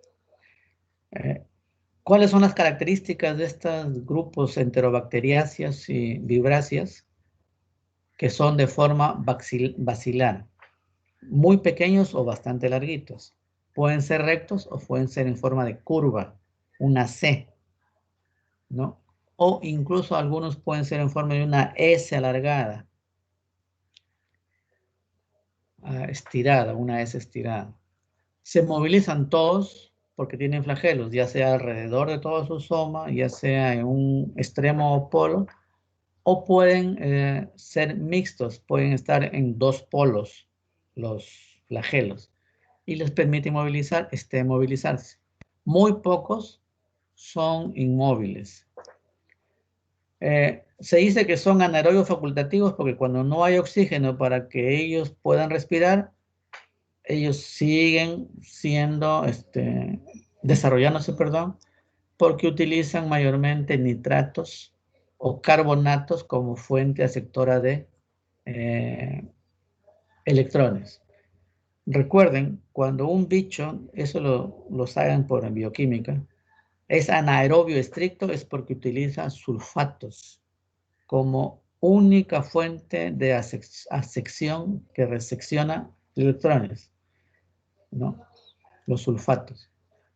¿Cuáles son las características de estos grupos enterobacteriáceas y vibráceas? Que son de forma basilar, muy pequeños o bastante larguitos. Pueden ser rectos o pueden ser en forma de curva, una C, ¿no? O incluso algunos pueden ser en forma de una S alargada, estirada, una S estirada. Se movilizan todos porque tienen flagelos, ya sea alrededor de todo su soma, ya sea en un extremo o polo, o pueden ser mixtos, pueden estar en dos polos los flagelos y les permite movilizarse. Muy pocos son inmóviles. Se dice que son anaerobios facultativos porque cuando no hay oxígeno para que ellos puedan respirar, ellos siguen desarrollándose, perdón, porque utilizan mayormente nitratos o carbonatos como fuente aceptora de electrones. Recuerden, cuando un bicho, eso lo saben por bioquímica, es anaerobio estricto, es porque utiliza sulfatos como única fuente de asección que resecciona electrones, ¿no? Los sulfatos.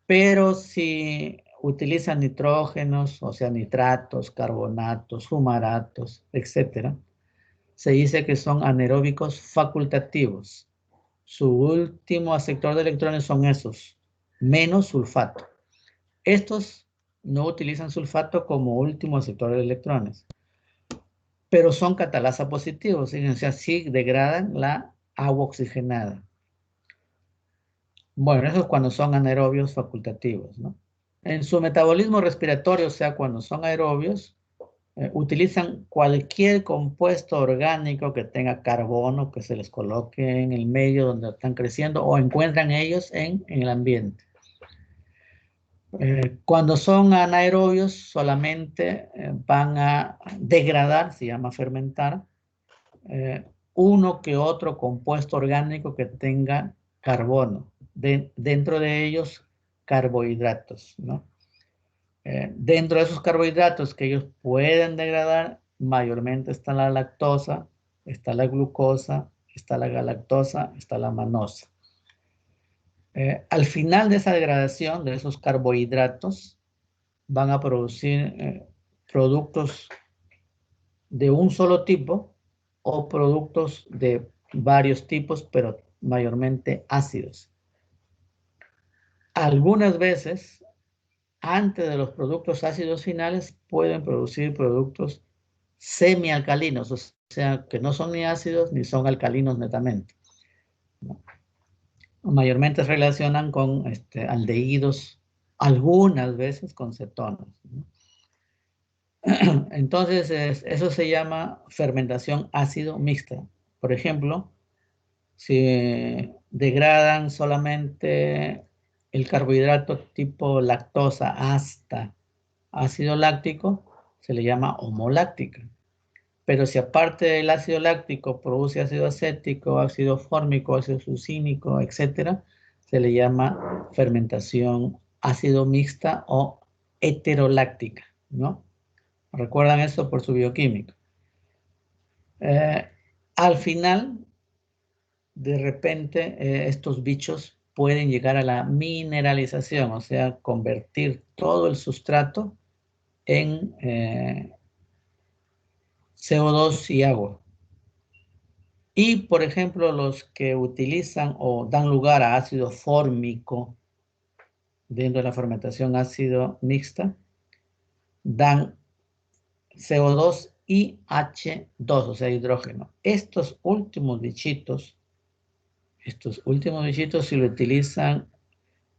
Pero si utilizan nitrógenos, o sea, nitratos, carbonatos, fumaratos, etc., se dice que son anaeróbicos facultativos. Su último aceptor de electrones son esos, menos sulfato. Estos no utilizan sulfato como último aceptor de electrones, pero son catalasa positivos, fíjense, así degradan la agua oxigenada. Bueno, eso es cuando son anaerobios facultativos, ¿no? En su metabolismo respiratorio, o sea, cuando son aerobios, utilizan cualquier compuesto orgánico que tenga carbono, que se les coloque en el medio donde están creciendo o encuentran ellos en el ambiente. Cuando son anaerobios, solamente van a degradar, se llama fermentar, uno que otro compuesto orgánico que tenga carbono. Dentro de ellos, carbohidratos, ¿no? Dentro de esos carbohidratos que ellos pueden degradar, mayormente está la lactosa, está la glucosa, está la galactosa, está la manosa. Al final de esa degradación de esos carbohidratos, van a producir productos de un solo tipo o productos de varios tipos, pero mayormente ácidos. Algunas veces, antes de los productos ácidos finales, pueden producir productos semialcalinos, o sea, que no son ni ácidos ni son alcalinos netamente. Mayormente se relacionan con aldehídos, algunas veces con cetonas, ¿no? Entonces, eso se llama fermentación ácido mixta. Por ejemplo, si degradan solamente el carbohidrato tipo lactosa hasta ácido láctico, se le llama homoláctica. Pero si aparte del ácido láctico produce ácido acético, ácido fórmico, ácido succínico, etc., se le llama fermentación ácido mixta o heteroláctica, ¿no? Recuerdan esto por su bioquímica. Al final, de repente, estos bichos pueden llegar a la mineralización, o sea, convertir todo el sustrato en CO2 y agua. Y, por ejemplo, los que utilizan o dan lugar a ácido fórmico dentro de la fermentación ácido mixta, dan CO2 y H2, o sea, hidrógeno. Estos últimos bichitos se lo utilizan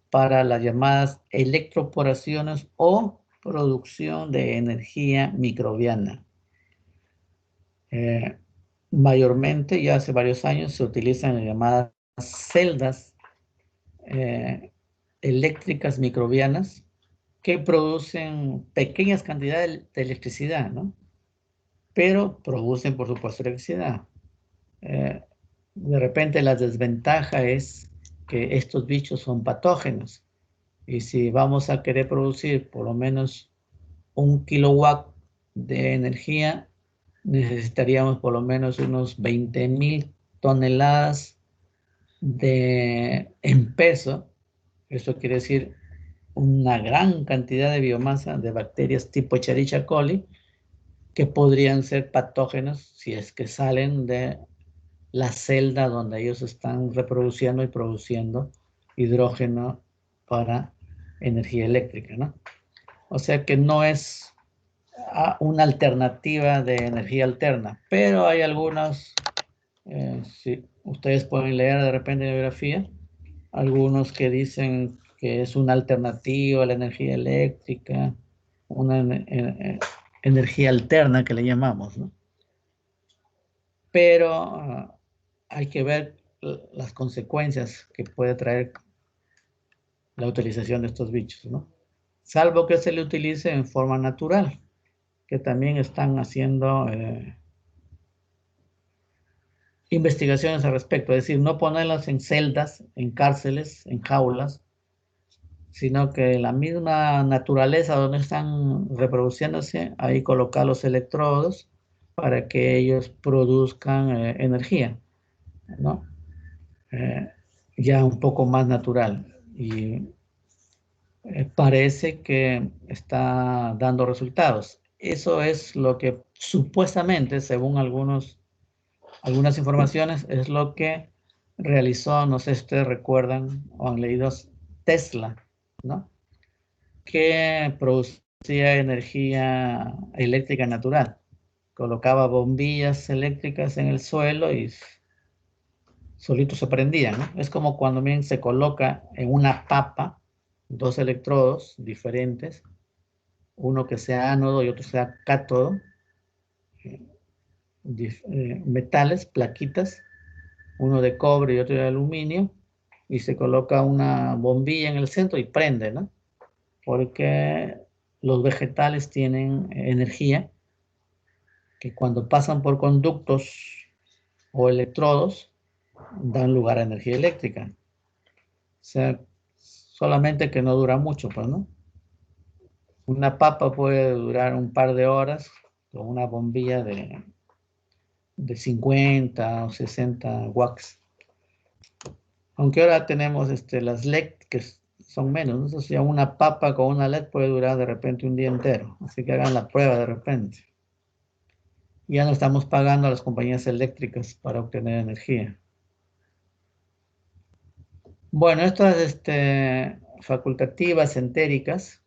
para las llamadas electroporaciones o producción de energía microbiana. Mayormente, ya hace varios años, se utilizan las llamadas celdas eléctricas microbianas que producen pequeñas cantidades de electricidad, ¿no? Pero producen, por supuesto, electricidad. De repente la desventaja es que estos bichos son patógenos. Y si vamos a querer producir por lo menos 1 kilowatt de energía, necesitaríamos por lo menos unos 20.000 toneladas en peso. Esto quiere decir una gran cantidad de biomasa de bacterias tipo Escherichia coli que podrían ser patógenos si es que salen de la celda donde ellos están reproduciendo y produciendo hidrógeno para energía eléctrica, ¿no? O sea que no es una alternativa de energía alterna, pero hay algunos, si ustedes pueden leer de repente en biografía, algunos que dicen que es una alternativa a la energía eléctrica, una energía alterna que le llamamos, ¿no? Pero hay que ver las consecuencias que puede traer la utilización de estos bichos, ¿no? Salvo que se le utilice en forma natural, que también están haciendo investigaciones al respecto, es decir, no ponerlas en celdas, en cárceles, en jaulas, sino que la misma naturaleza donde están reproduciéndose, ahí colocar los electrodos para que ellos produzcan energía, ¿no? Ya un poco más natural. Y parece que está dando resultados. Eso es lo que supuestamente, según algunas informaciones, es lo que realizó, no sé si ustedes recuerdan o han leído, Tesla, ¿no? Que producía energía eléctrica natural. Colocaba bombillas eléctricas en el suelo y solitos se prendían, ¿no? Es como cuando bien se coloca en una papa 2 electrodos diferentes, uno que sea ánodo y otro sea cátodo, metales, plaquitas, uno de cobre y otro de aluminio, y se coloca una bombilla en el centro y prende, ¿no? Porque los vegetales tienen energía que cuando pasan por conductos o electrodos dan lugar a energía eléctrica. O sea, solamente que no dura mucho, pues, ¿no? Una papa puede durar un par de horas con una bombilla de 50 o 60 watts. Aunque ahora tenemos las LED que son menos, ¿no? O sea, una papa con una LED puede durar de repente un día entero. Así que hagan la prueba de repente. Ya no estamos pagando a las compañías eléctricas para obtener energía. Bueno, estas facultativas entéricas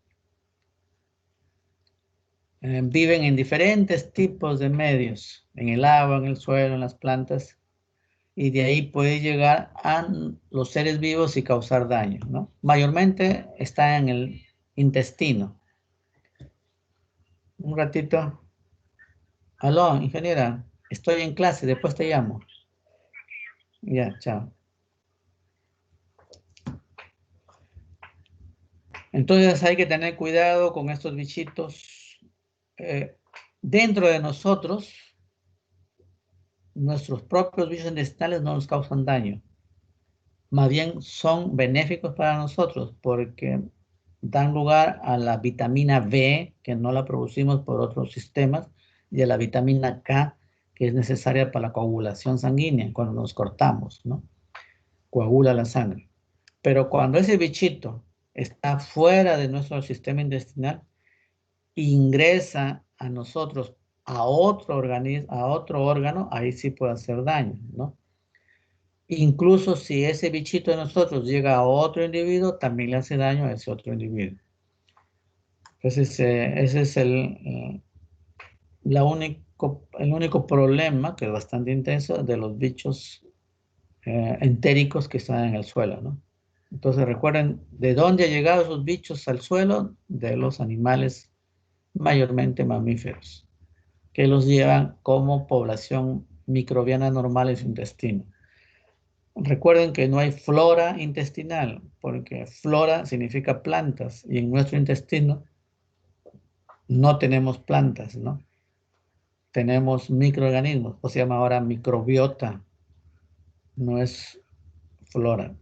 viven en diferentes tipos de medios, en el agua, en el suelo, en las plantas, y de ahí puede llegar a los seres vivos y causar daño, ¿no? Mayormente está en el intestino. Un ratito. Aló, ingeniera, estoy en clase, después te llamo. Ya, chao. Entonces hay que tener cuidado con estos bichitos. Dentro de nosotros, nuestros propios bichos intestinales no nos causan daño. Más bien son benéficos para nosotros porque dan lugar a la vitamina B, que no la producimos por otros sistemas, y a la vitamina K, que es necesaria para la coagulación sanguínea cuando nos cortamos, ¿no? Coagula la sangre. Pero cuando ese bichito está fuera de nuestro sistema intestinal, ingresa a nosotros, a otro organismo, a otro órgano, ahí sí puede hacer daño, ¿no? Incluso si ese bichito de nosotros llega a otro individuo, también le hace daño a ese otro individuo. Entonces, ese es el único problema, que es bastante intenso, de los bichos entéricos que están en el suelo, ¿no? Entonces, recuerden, ¿de dónde han llegado esos bichos al suelo? De los animales mayormente mamíferos, que los llevan como población microbiana normal en su intestino. Recuerden que no hay flora intestinal, porque flora significa plantas, y en nuestro intestino no tenemos plantas, ¿no? Tenemos microorganismos, o se llama ahora microbiota, no es flora.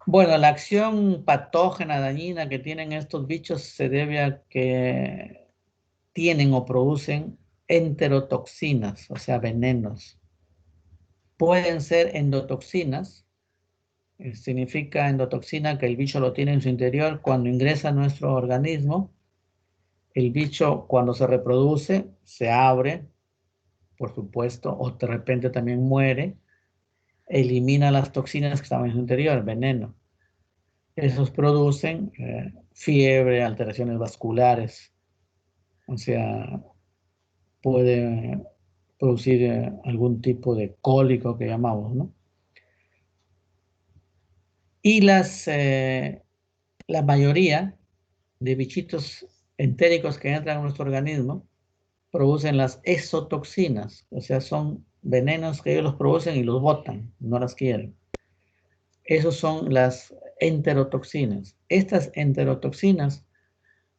Bueno, la acción patógena dañina que tienen estos bichos se debe a que tienen o producen enterotoxinas, o sea, venenos. Pueden ser endotoxinas. Significa endotoxina que el bicho lo tiene en su interior. Cuando ingresa a nuestro organismo, el bicho cuando se reproduce se abre, por supuesto, o de repente también muere, elimina las toxinas que estaban en su interior, veneno. Esos producen fiebre, alteraciones vasculares, o sea, puede producir algún tipo de cólico que llamamos, ¿no? Y la mayoría de bichitos entéricos que entran a nuestro organismo producen las exotoxinas, o sea, son venenos que ellos los producen y los botan, no las quieren. Esos son las enterotoxinas. Estas enterotoxinas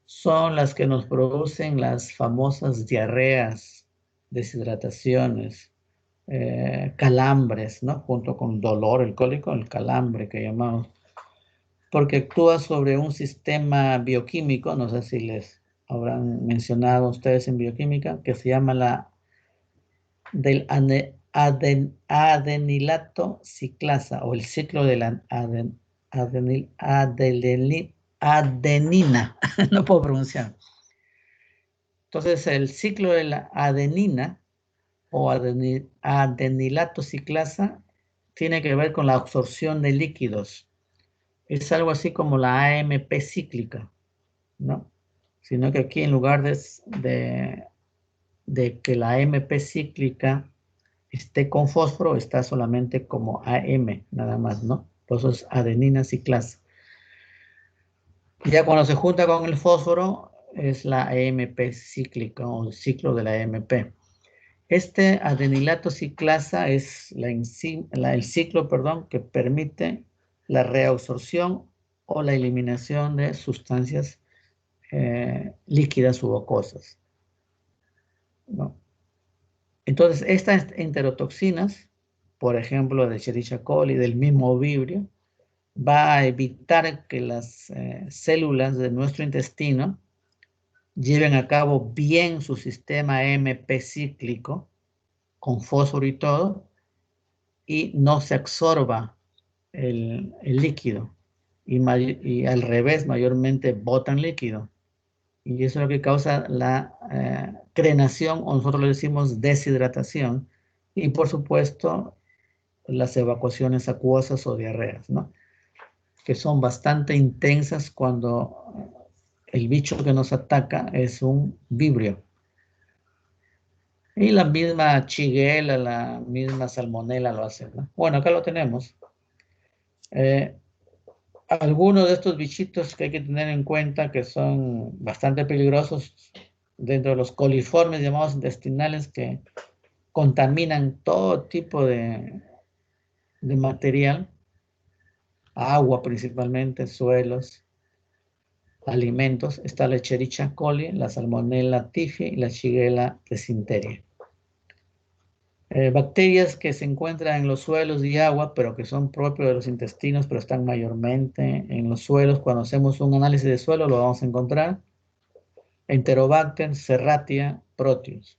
son las que nos producen las famosas diarreas, deshidrataciones, calambres, ¿no? Junto con dolor, el cólico, el calambre que llamamos, porque actúa sobre un sistema bioquímico, no sé si les habrán mencionado ustedes en bioquímica, que se llama la del adenilato ciclasa, o el ciclo de la adenina, no puedo pronunciar. Entonces, el ciclo de la adenina o adenilato ciclasa tiene que ver con la absorción de líquidos. Es algo así como la AMP cíclica, ¿no? Sino que aquí en lugar de que la AMP cíclica esté con fósforo, está solamente como AM, nada más, ¿no? Por eso es adenina ciclasa. Ya cuando se junta con el fósforo, es la AMP cíclica o el ciclo de la AMP. Este adenilato ciclasa es el ciclo, perdón, que permite la reabsorción o la eliminación de sustancias líquidas u acuosas, ¿no? Entonces, estas enterotoxinas, por ejemplo, de Escherichia coli, del mismo Vibrio, va a evitar que las células de nuestro intestino lleven a cabo bien su sistema MP cíclico, con fósforo y todo, y no se absorba el líquido. Y al revés, mayormente botan líquido. Y eso es lo que causa la crenación, o nosotros le decimos deshidratación, y por supuesto las evacuaciones acuosas o diarreas, ¿no? Que son bastante intensas cuando el bicho que nos ataca es un vibrio. Y la misma Shigella, la misma Salmonella lo hace, ¿no? Bueno, acá lo tenemos. Algunos de estos bichitos que hay que tener en cuenta que son bastante peligrosos dentro de los coliformes llamados intestinales que contaminan todo tipo de material, agua principalmente, suelos, alimentos. Está la Escherichia coli, la Salmonella typhi y la Shigella dysentery. Bacterias que se encuentran en los suelos y agua, pero que son propios de los intestinos, pero están mayormente en los suelos. Cuando hacemos un análisis de suelo lo vamos a encontrar. Enterobacter, Serratia, Proteus.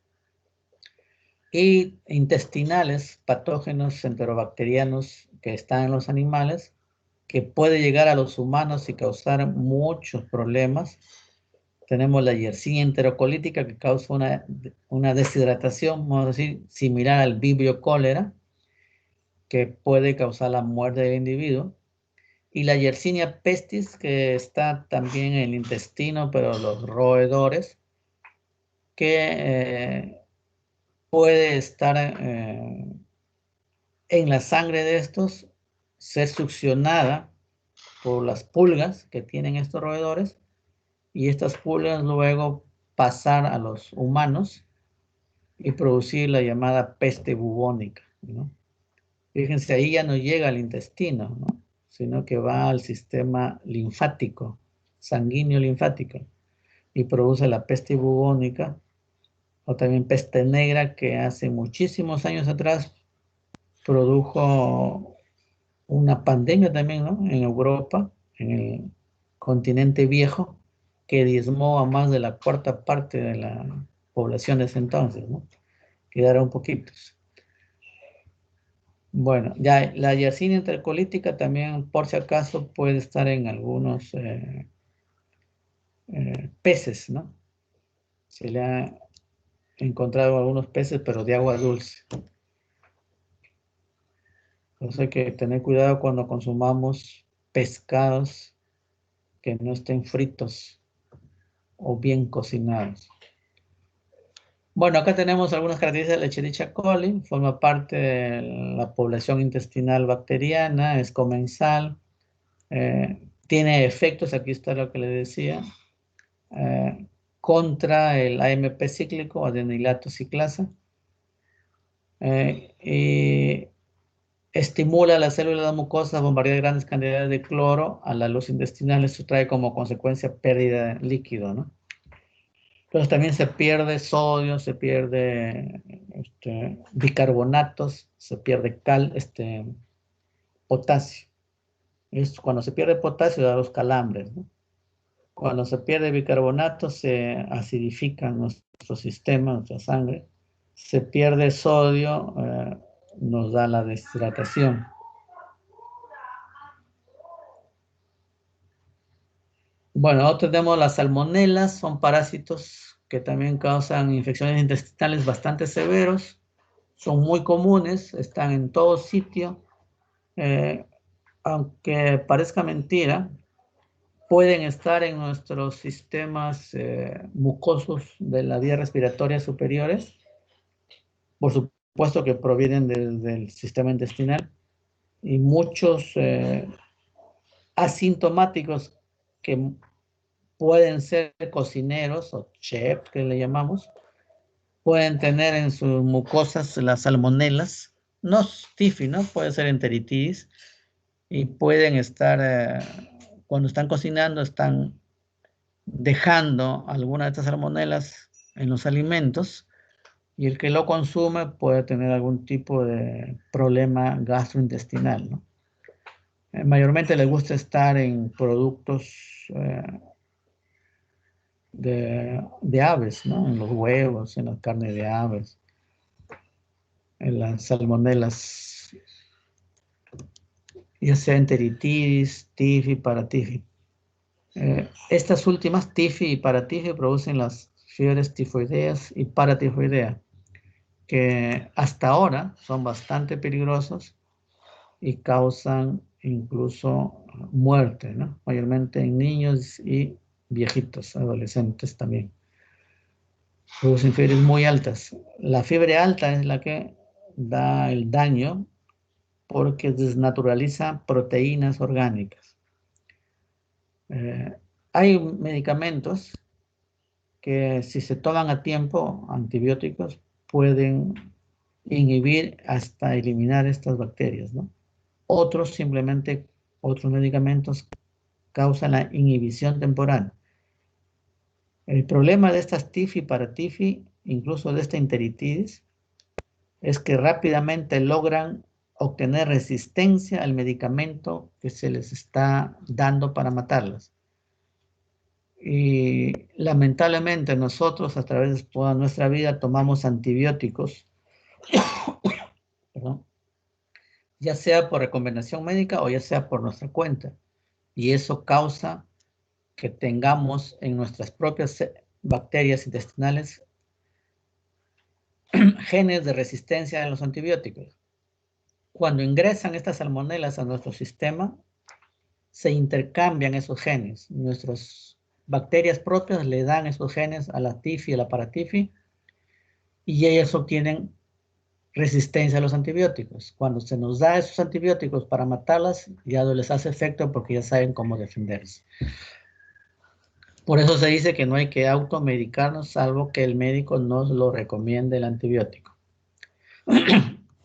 Y intestinales, patógenos enterobacterianos que están en los animales, que puede llegar a los humanos y causar muchos problemas. Tenemos la Yersinia enterocolítica que causa una deshidratación, vamos a decir, similar al vibrio cólera, que puede causar la muerte del individuo. Y la Yersinia pestis, que está también en el intestino, pero los roedores, que puede estar en la sangre de estos, ser succionada por las pulgas que tienen estos roedores, y estas pulgas luego pasar a los humanos y producir la llamada peste bubónica, ¿no? Fíjense, ahí ya no llega al intestino, ¿no? Sino que va al sistema linfático, sanguíneo linfático, y produce la peste bubónica, o también peste negra, que hace muchísimos años atrás produjo una pandemia también, ¿no? En Europa, en el continente viejo, que diezmó a más de la cuarta parte de la población de ese entonces, ¿no? Quedaron poquitos. Bueno, ya la Yersinia entercolítica también, por si acaso, puede estar en algunos peces, ¿no? Se le ha encontrado algunos peces, pero de agua dulce. Entonces hay que tener cuidado cuando consumamos pescados que no estén fritos o bien cocinados. Bueno, acá tenemos algunas características de la Escherichia coli. Forma parte de la población intestinal bacteriana, es comensal, tiene efectos, aquí está lo que le decía, contra el AMP cíclico, adenilato ciclasa, y estimula las células mucosas a bombardear grandes cantidades de cloro a la luz intestinal. Esto trae como consecuencia pérdida de líquido, ¿no? Entonces también se pierde sodio, se pierde bicarbonatos, se pierde potasio. Cuando se pierde potasio da los calambres, ¿no? Cuando se pierde bicarbonato se acidifica nuestro sistema, nuestra sangre. Se pierde sodio, nos da la deshidratación. Bueno, nosotros tenemos las salmonelas, son parásitos que también causan infecciones intestinales bastante severos. Son muy comunes, están en todo sitio. Aunque parezca mentira, pueden estar en nuestros sistemas mucosos de la vía respiratoria superiores. Por supuesto que provienen del sistema intestinal. Y muchos asintomáticos que pueden ser cocineros o chef, que le llamamos, pueden tener en sus mucosas las salmonelas, no tifi, ¿no? Puede ser enteritis, y pueden estar, cuando están cocinando, están dejando alguna de estas salmonelas en los alimentos, y el que lo consume puede tener algún tipo de problema gastrointestinal, ¿no? Mayormente les gusta estar en productos de aves, ¿no? En los huevos, en la carne de aves, en las salmonelas, ya sea enteritis, tifi, paratifi. Estas últimas, tifi y paratifi, producen las fiebres tifoideas y paratifoideas, que hasta ahora son bastante peligrosos y causan incluso muerte, ¿no? Mayormente en niños y viejitos, adolescentes también. Producen fiebres muy altas. La fiebre alta es la que da el daño porque desnaturaliza proteínas orgánicas. Hay medicamentos que si se toman a tiempo, antibióticos, pueden inhibir hasta eliminar estas bacterias, ¿no? Otros simplemente, otros medicamentos causan la inhibición temporal. El problema de estas tifi, paratifi, incluso de esta enteritis, es que rápidamente logran obtener resistencia al medicamento que se les está dando para matarlas. Y lamentablemente nosotros a través de toda nuestra vida tomamos antibióticos, perdón, ya sea por recomendación médica o ya sea por nuestra cuenta. Y eso causa que tengamos en nuestras propias bacterias intestinales genes de resistencia a los antibióticos. Cuando ingresan estas salmonelas a nuestro sistema, se intercambian esos genes. Nuestras bacterias propias le dan esos genes a la tifi y a la paratifi y ellas obtienen resistencia a los antibióticos. Cuando se nos da esos antibióticos para matarlas, ya no les hace efecto porque ya saben cómo defenderse. Por eso se dice que no hay que automedicarnos salvo que el médico nos lo recomiende el antibiótico.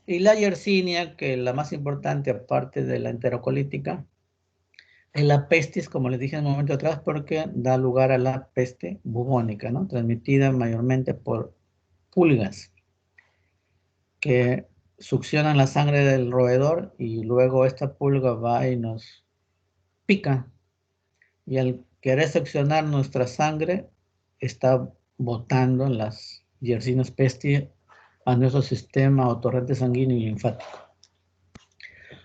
Y la yersinia, que es la más importante aparte de la enterocolítica, es la pestis, como les dije en un momento atrás, porque da lugar a la peste bubónica, ¿no? Transmitida mayormente por pulgas que succionan la sangre del roedor y luego esta pulga va y nos pica. Y al querer succionar nuestra sangre, está botando las yersinas pestis a nuestro sistema o torrente sanguíneo y linfático.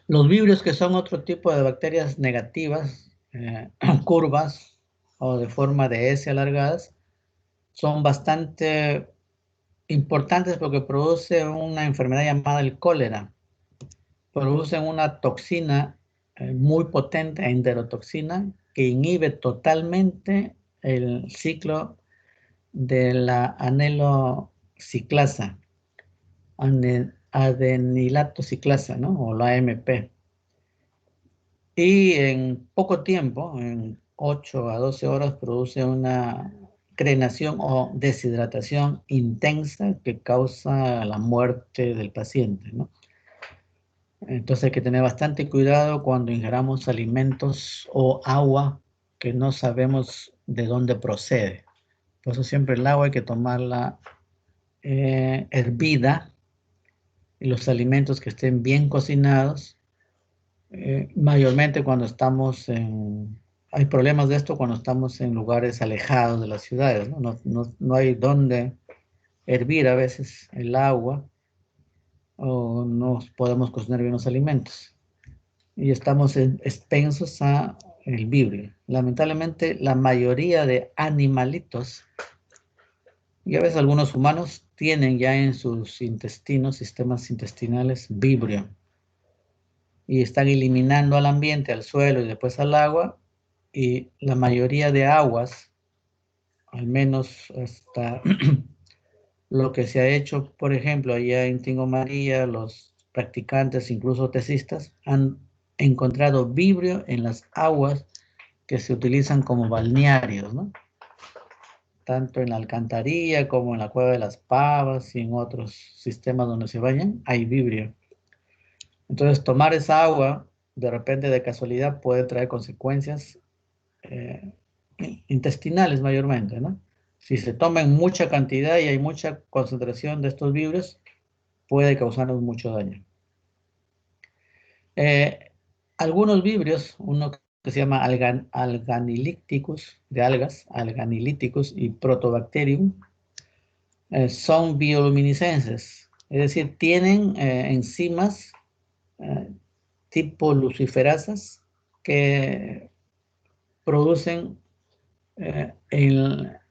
Los vibrios, que son otro tipo de bacterias negativas, curvas o de forma de S alargadas, son bastante importantes porque producen una enfermedad llamada el cólera. Producen una toxina muy potente, enterotoxina, que inhibe totalmente el ciclo de la anelociclasa, adenilato ciclasa, ¿no? O la AMP. Y en poco tiempo, en 8 a 12 horas, produce una crenación o deshidratación intensa que causa la muerte del paciente, ¿no? Entonces hay que tener bastante cuidado cuando ingeramos alimentos o agua que no sabemos de dónde procede. Por eso siempre el agua hay que tomarla hervida, y los alimentos que estén bien cocinados. Mayormente cuando estamos en... Hay problemas de esto cuando estamos en lugares alejados de las ciudades, ¿no? No hay dónde hervir a veces el agua o no podemos cocinar bien los alimentos. Y estamos expensos a el vibrio. Lamentablemente la mayoría de animalitos y a veces algunos humanos tienen ya en sus intestinos, sistemas intestinales, vibrio. Y están eliminando al ambiente, al suelo y después al agua, y la mayoría de aguas, al menos hasta lo que se ha hecho, por ejemplo, allá en Tingo María, los practicantes, incluso tesistas, han encontrado vibrio en las aguas que se utilizan como balnearios, ¿no? Tanto en la alcantarilla como en la cueva de las pavas y en otros sistemas donde se bañan, hay vibrio. Entonces, tomar esa agua, de repente, de casualidad, puede traer consecuencias intestinales mayormente, ¿no? Si se toma en mucha cantidad y hay mucha concentración de estos vibrios, puede causarnos mucho daño. Algunos vibrios, uno que se llama alganilíticus, de algas, alganilíticus y protobacterium, son bioluminiscentes, es decir, tienen enzimas tipo luciferasas que producen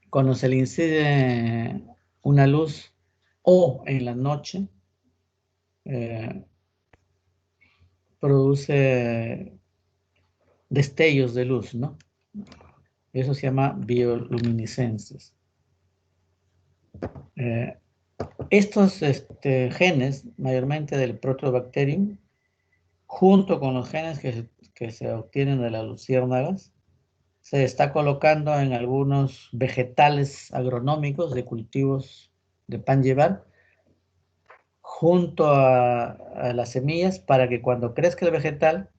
cuando se le incide una luz o en la noche, produce destellos de luz, ¿no? Eso se llama bioluminiscencias. Estos genes, mayormente del Proteobacterium, junto con los genes que se obtienen de las luciérnagas, se está colocando en algunos vegetales agronómicos de cultivos de pan llevar, junto a las semillas, para que cuando crezca el vegetal,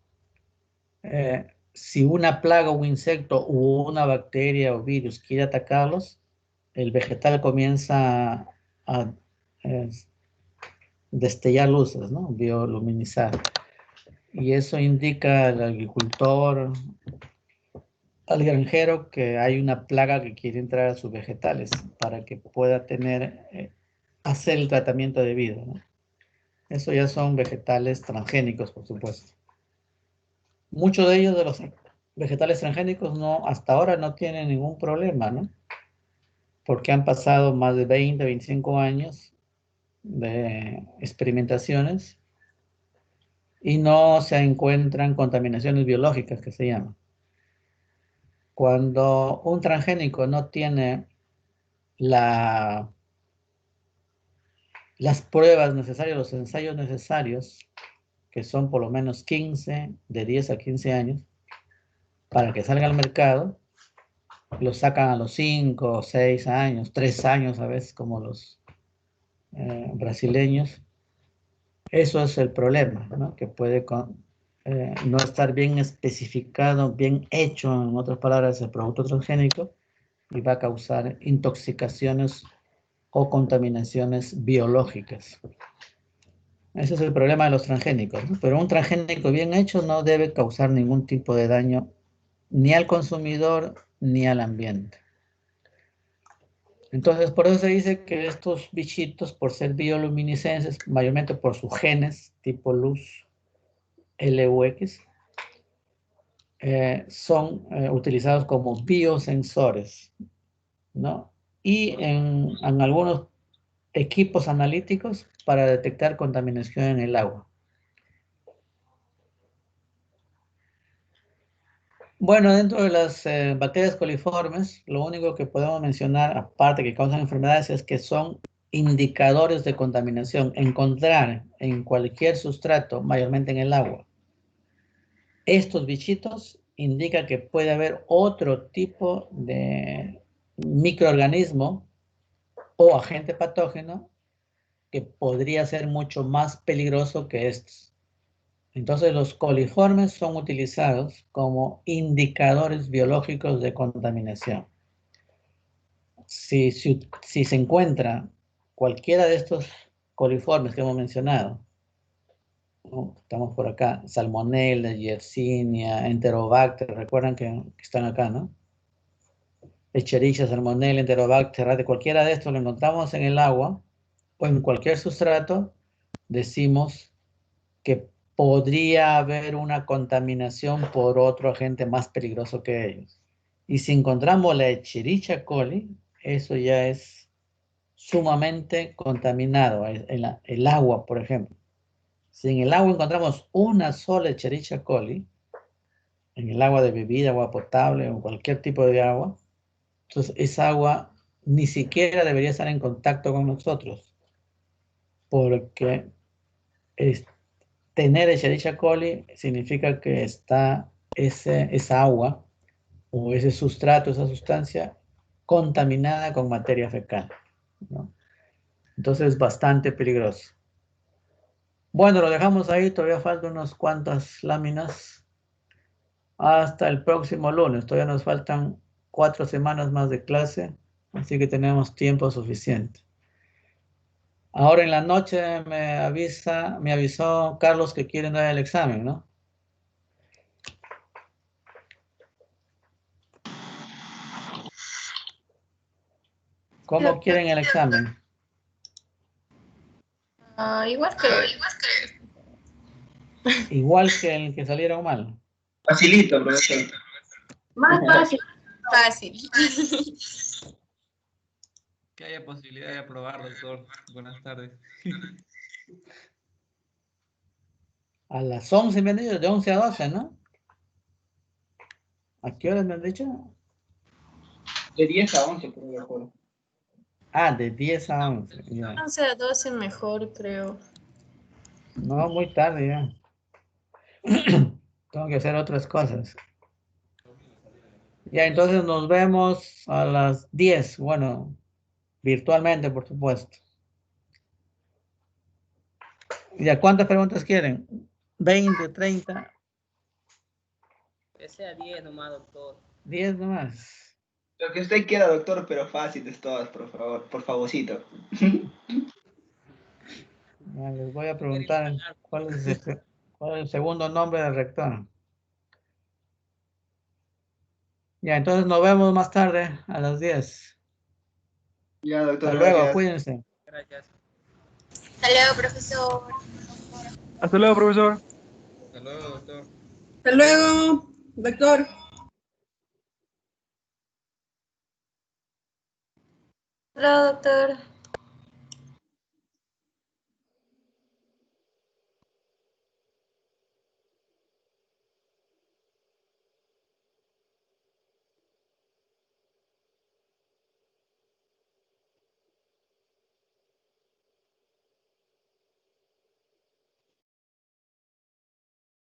si una plaga, un insecto u una bacteria o virus quiere atacarlos, el vegetal comienza a destellar luces, ¿no? Bioluminizar. Y eso indica al agricultor, al granjero, que hay una plaga que quiere entrar a sus vegetales para que pueda hacer el tratamiento debido, ¿no? Eso ya son vegetales transgénicos, por supuesto. Muchos de ellos, de los vegetales transgénicos, hasta ahora no tienen ningún problema, ¿no? Porque han pasado más de 20, 25 años de experimentaciones y no se encuentran contaminaciones biológicas, que se llaman. Cuando un transgénico no tiene las pruebas necesarias, los ensayos necesarios, que son por lo menos 15, de 10 a 15 años, para que salga al mercado, lo sacan a los 5, 6 años, 3 años a veces, como los brasileños. Eso es el problema, ¿no? Que puede no estar bien especificado, bien hecho, en otras palabras, el producto transgénico, y va a causar intoxicaciones o contaminaciones biológicas. Ese es el problema de los transgénicos, ¿no? Pero un transgénico bien hecho no debe causar ningún tipo de daño ni al consumidor ni al ambiente. Entonces, por eso se dice que estos bichitos, por ser bioluminiscentes, mayormente por sus genes, tipo luz, LUX, son utilizados como biosensores, ¿no? Y en algunos equipos analíticos para detectar contaminación en el agua. Bueno, dentro de las bacterias coliformes, lo único que podemos mencionar, aparte que causan enfermedades, es que son indicadores de contaminación. Encontrar en cualquier sustrato, mayormente en el agua, estos bichitos indica que puede haber otro tipo de microorganismo o agente patógeno que podría ser mucho más peligroso que estos. Entonces, los coliformes son utilizados como indicadores biológicos de contaminación. Si se encuentra cualquiera de estos coliformes que hemos mencionado, ¿no? Estamos por acá, Salmonella, Yersinia, Enterobacter, recuerdan que están acá, ¿no? Escherichia, Salmonella, Enterobacter, de cualquiera de estos lo encontramos en el agua o en cualquier sustrato, decimos que podría haber una contaminación por otro agente más peligroso que ellos. Y si encontramos la Escherichia coli, eso ya es sumamente contaminado. El agua, por ejemplo. Si en el agua encontramos una sola Escherichia coli, en el agua de bebida, agua potable o cualquier tipo de agua, entonces esa agua ni siquiera debería estar en contacto con nosotros, porque tener Escherichia coli significa que está esa agua o ese sustrato, esa sustancia contaminada con materia fecal, ¿no? Entonces es bastante peligroso. Bueno, lo dejamos ahí, todavía faltan unas cuantas láminas hasta el próximo lunes. Todavía nos faltan 4 semanas más de clase Así que tenemos tiempo suficiente. Ahora en la noche me avisó Carlos que quieren dar el examen, ¿no? ¿Cómo quieren el examen? Igual que Igual que el que salieron mal. Facilito, profesor. más fácil. Fácil. Que haya posibilidad de aprobar, doctor. Buenas tardes. A las 11 me han dicho, de 11 a 12, ¿no? ¿A qué horas me han dicho? De 10 a 11, profesor. Ah, de 10 a 11. Ya. 11 a 12 mejor, creo. No, muy tarde ya. Tengo que hacer otras cosas. Ya, entonces nos vemos a las 10. Bueno, virtualmente, por supuesto. Ya, ¿cuántas preguntas quieren? 20, 30. Que sea 10 nomás, doctor. 10 nomás. Lo que usted quiera, doctor, pero fáciles todas, por favor, por favorcito. Ya, les voy a preguntar cuál es el segundo nombre del rector. Ya, entonces nos vemos más tarde a las 10. Ya, doctor, Hasta luego, gracias. cuídense. Gracias. Hasta luego, profesor. Hasta luego, profesor. Hasta luego, doctor. Hasta luego, doctor. Hola, doctor.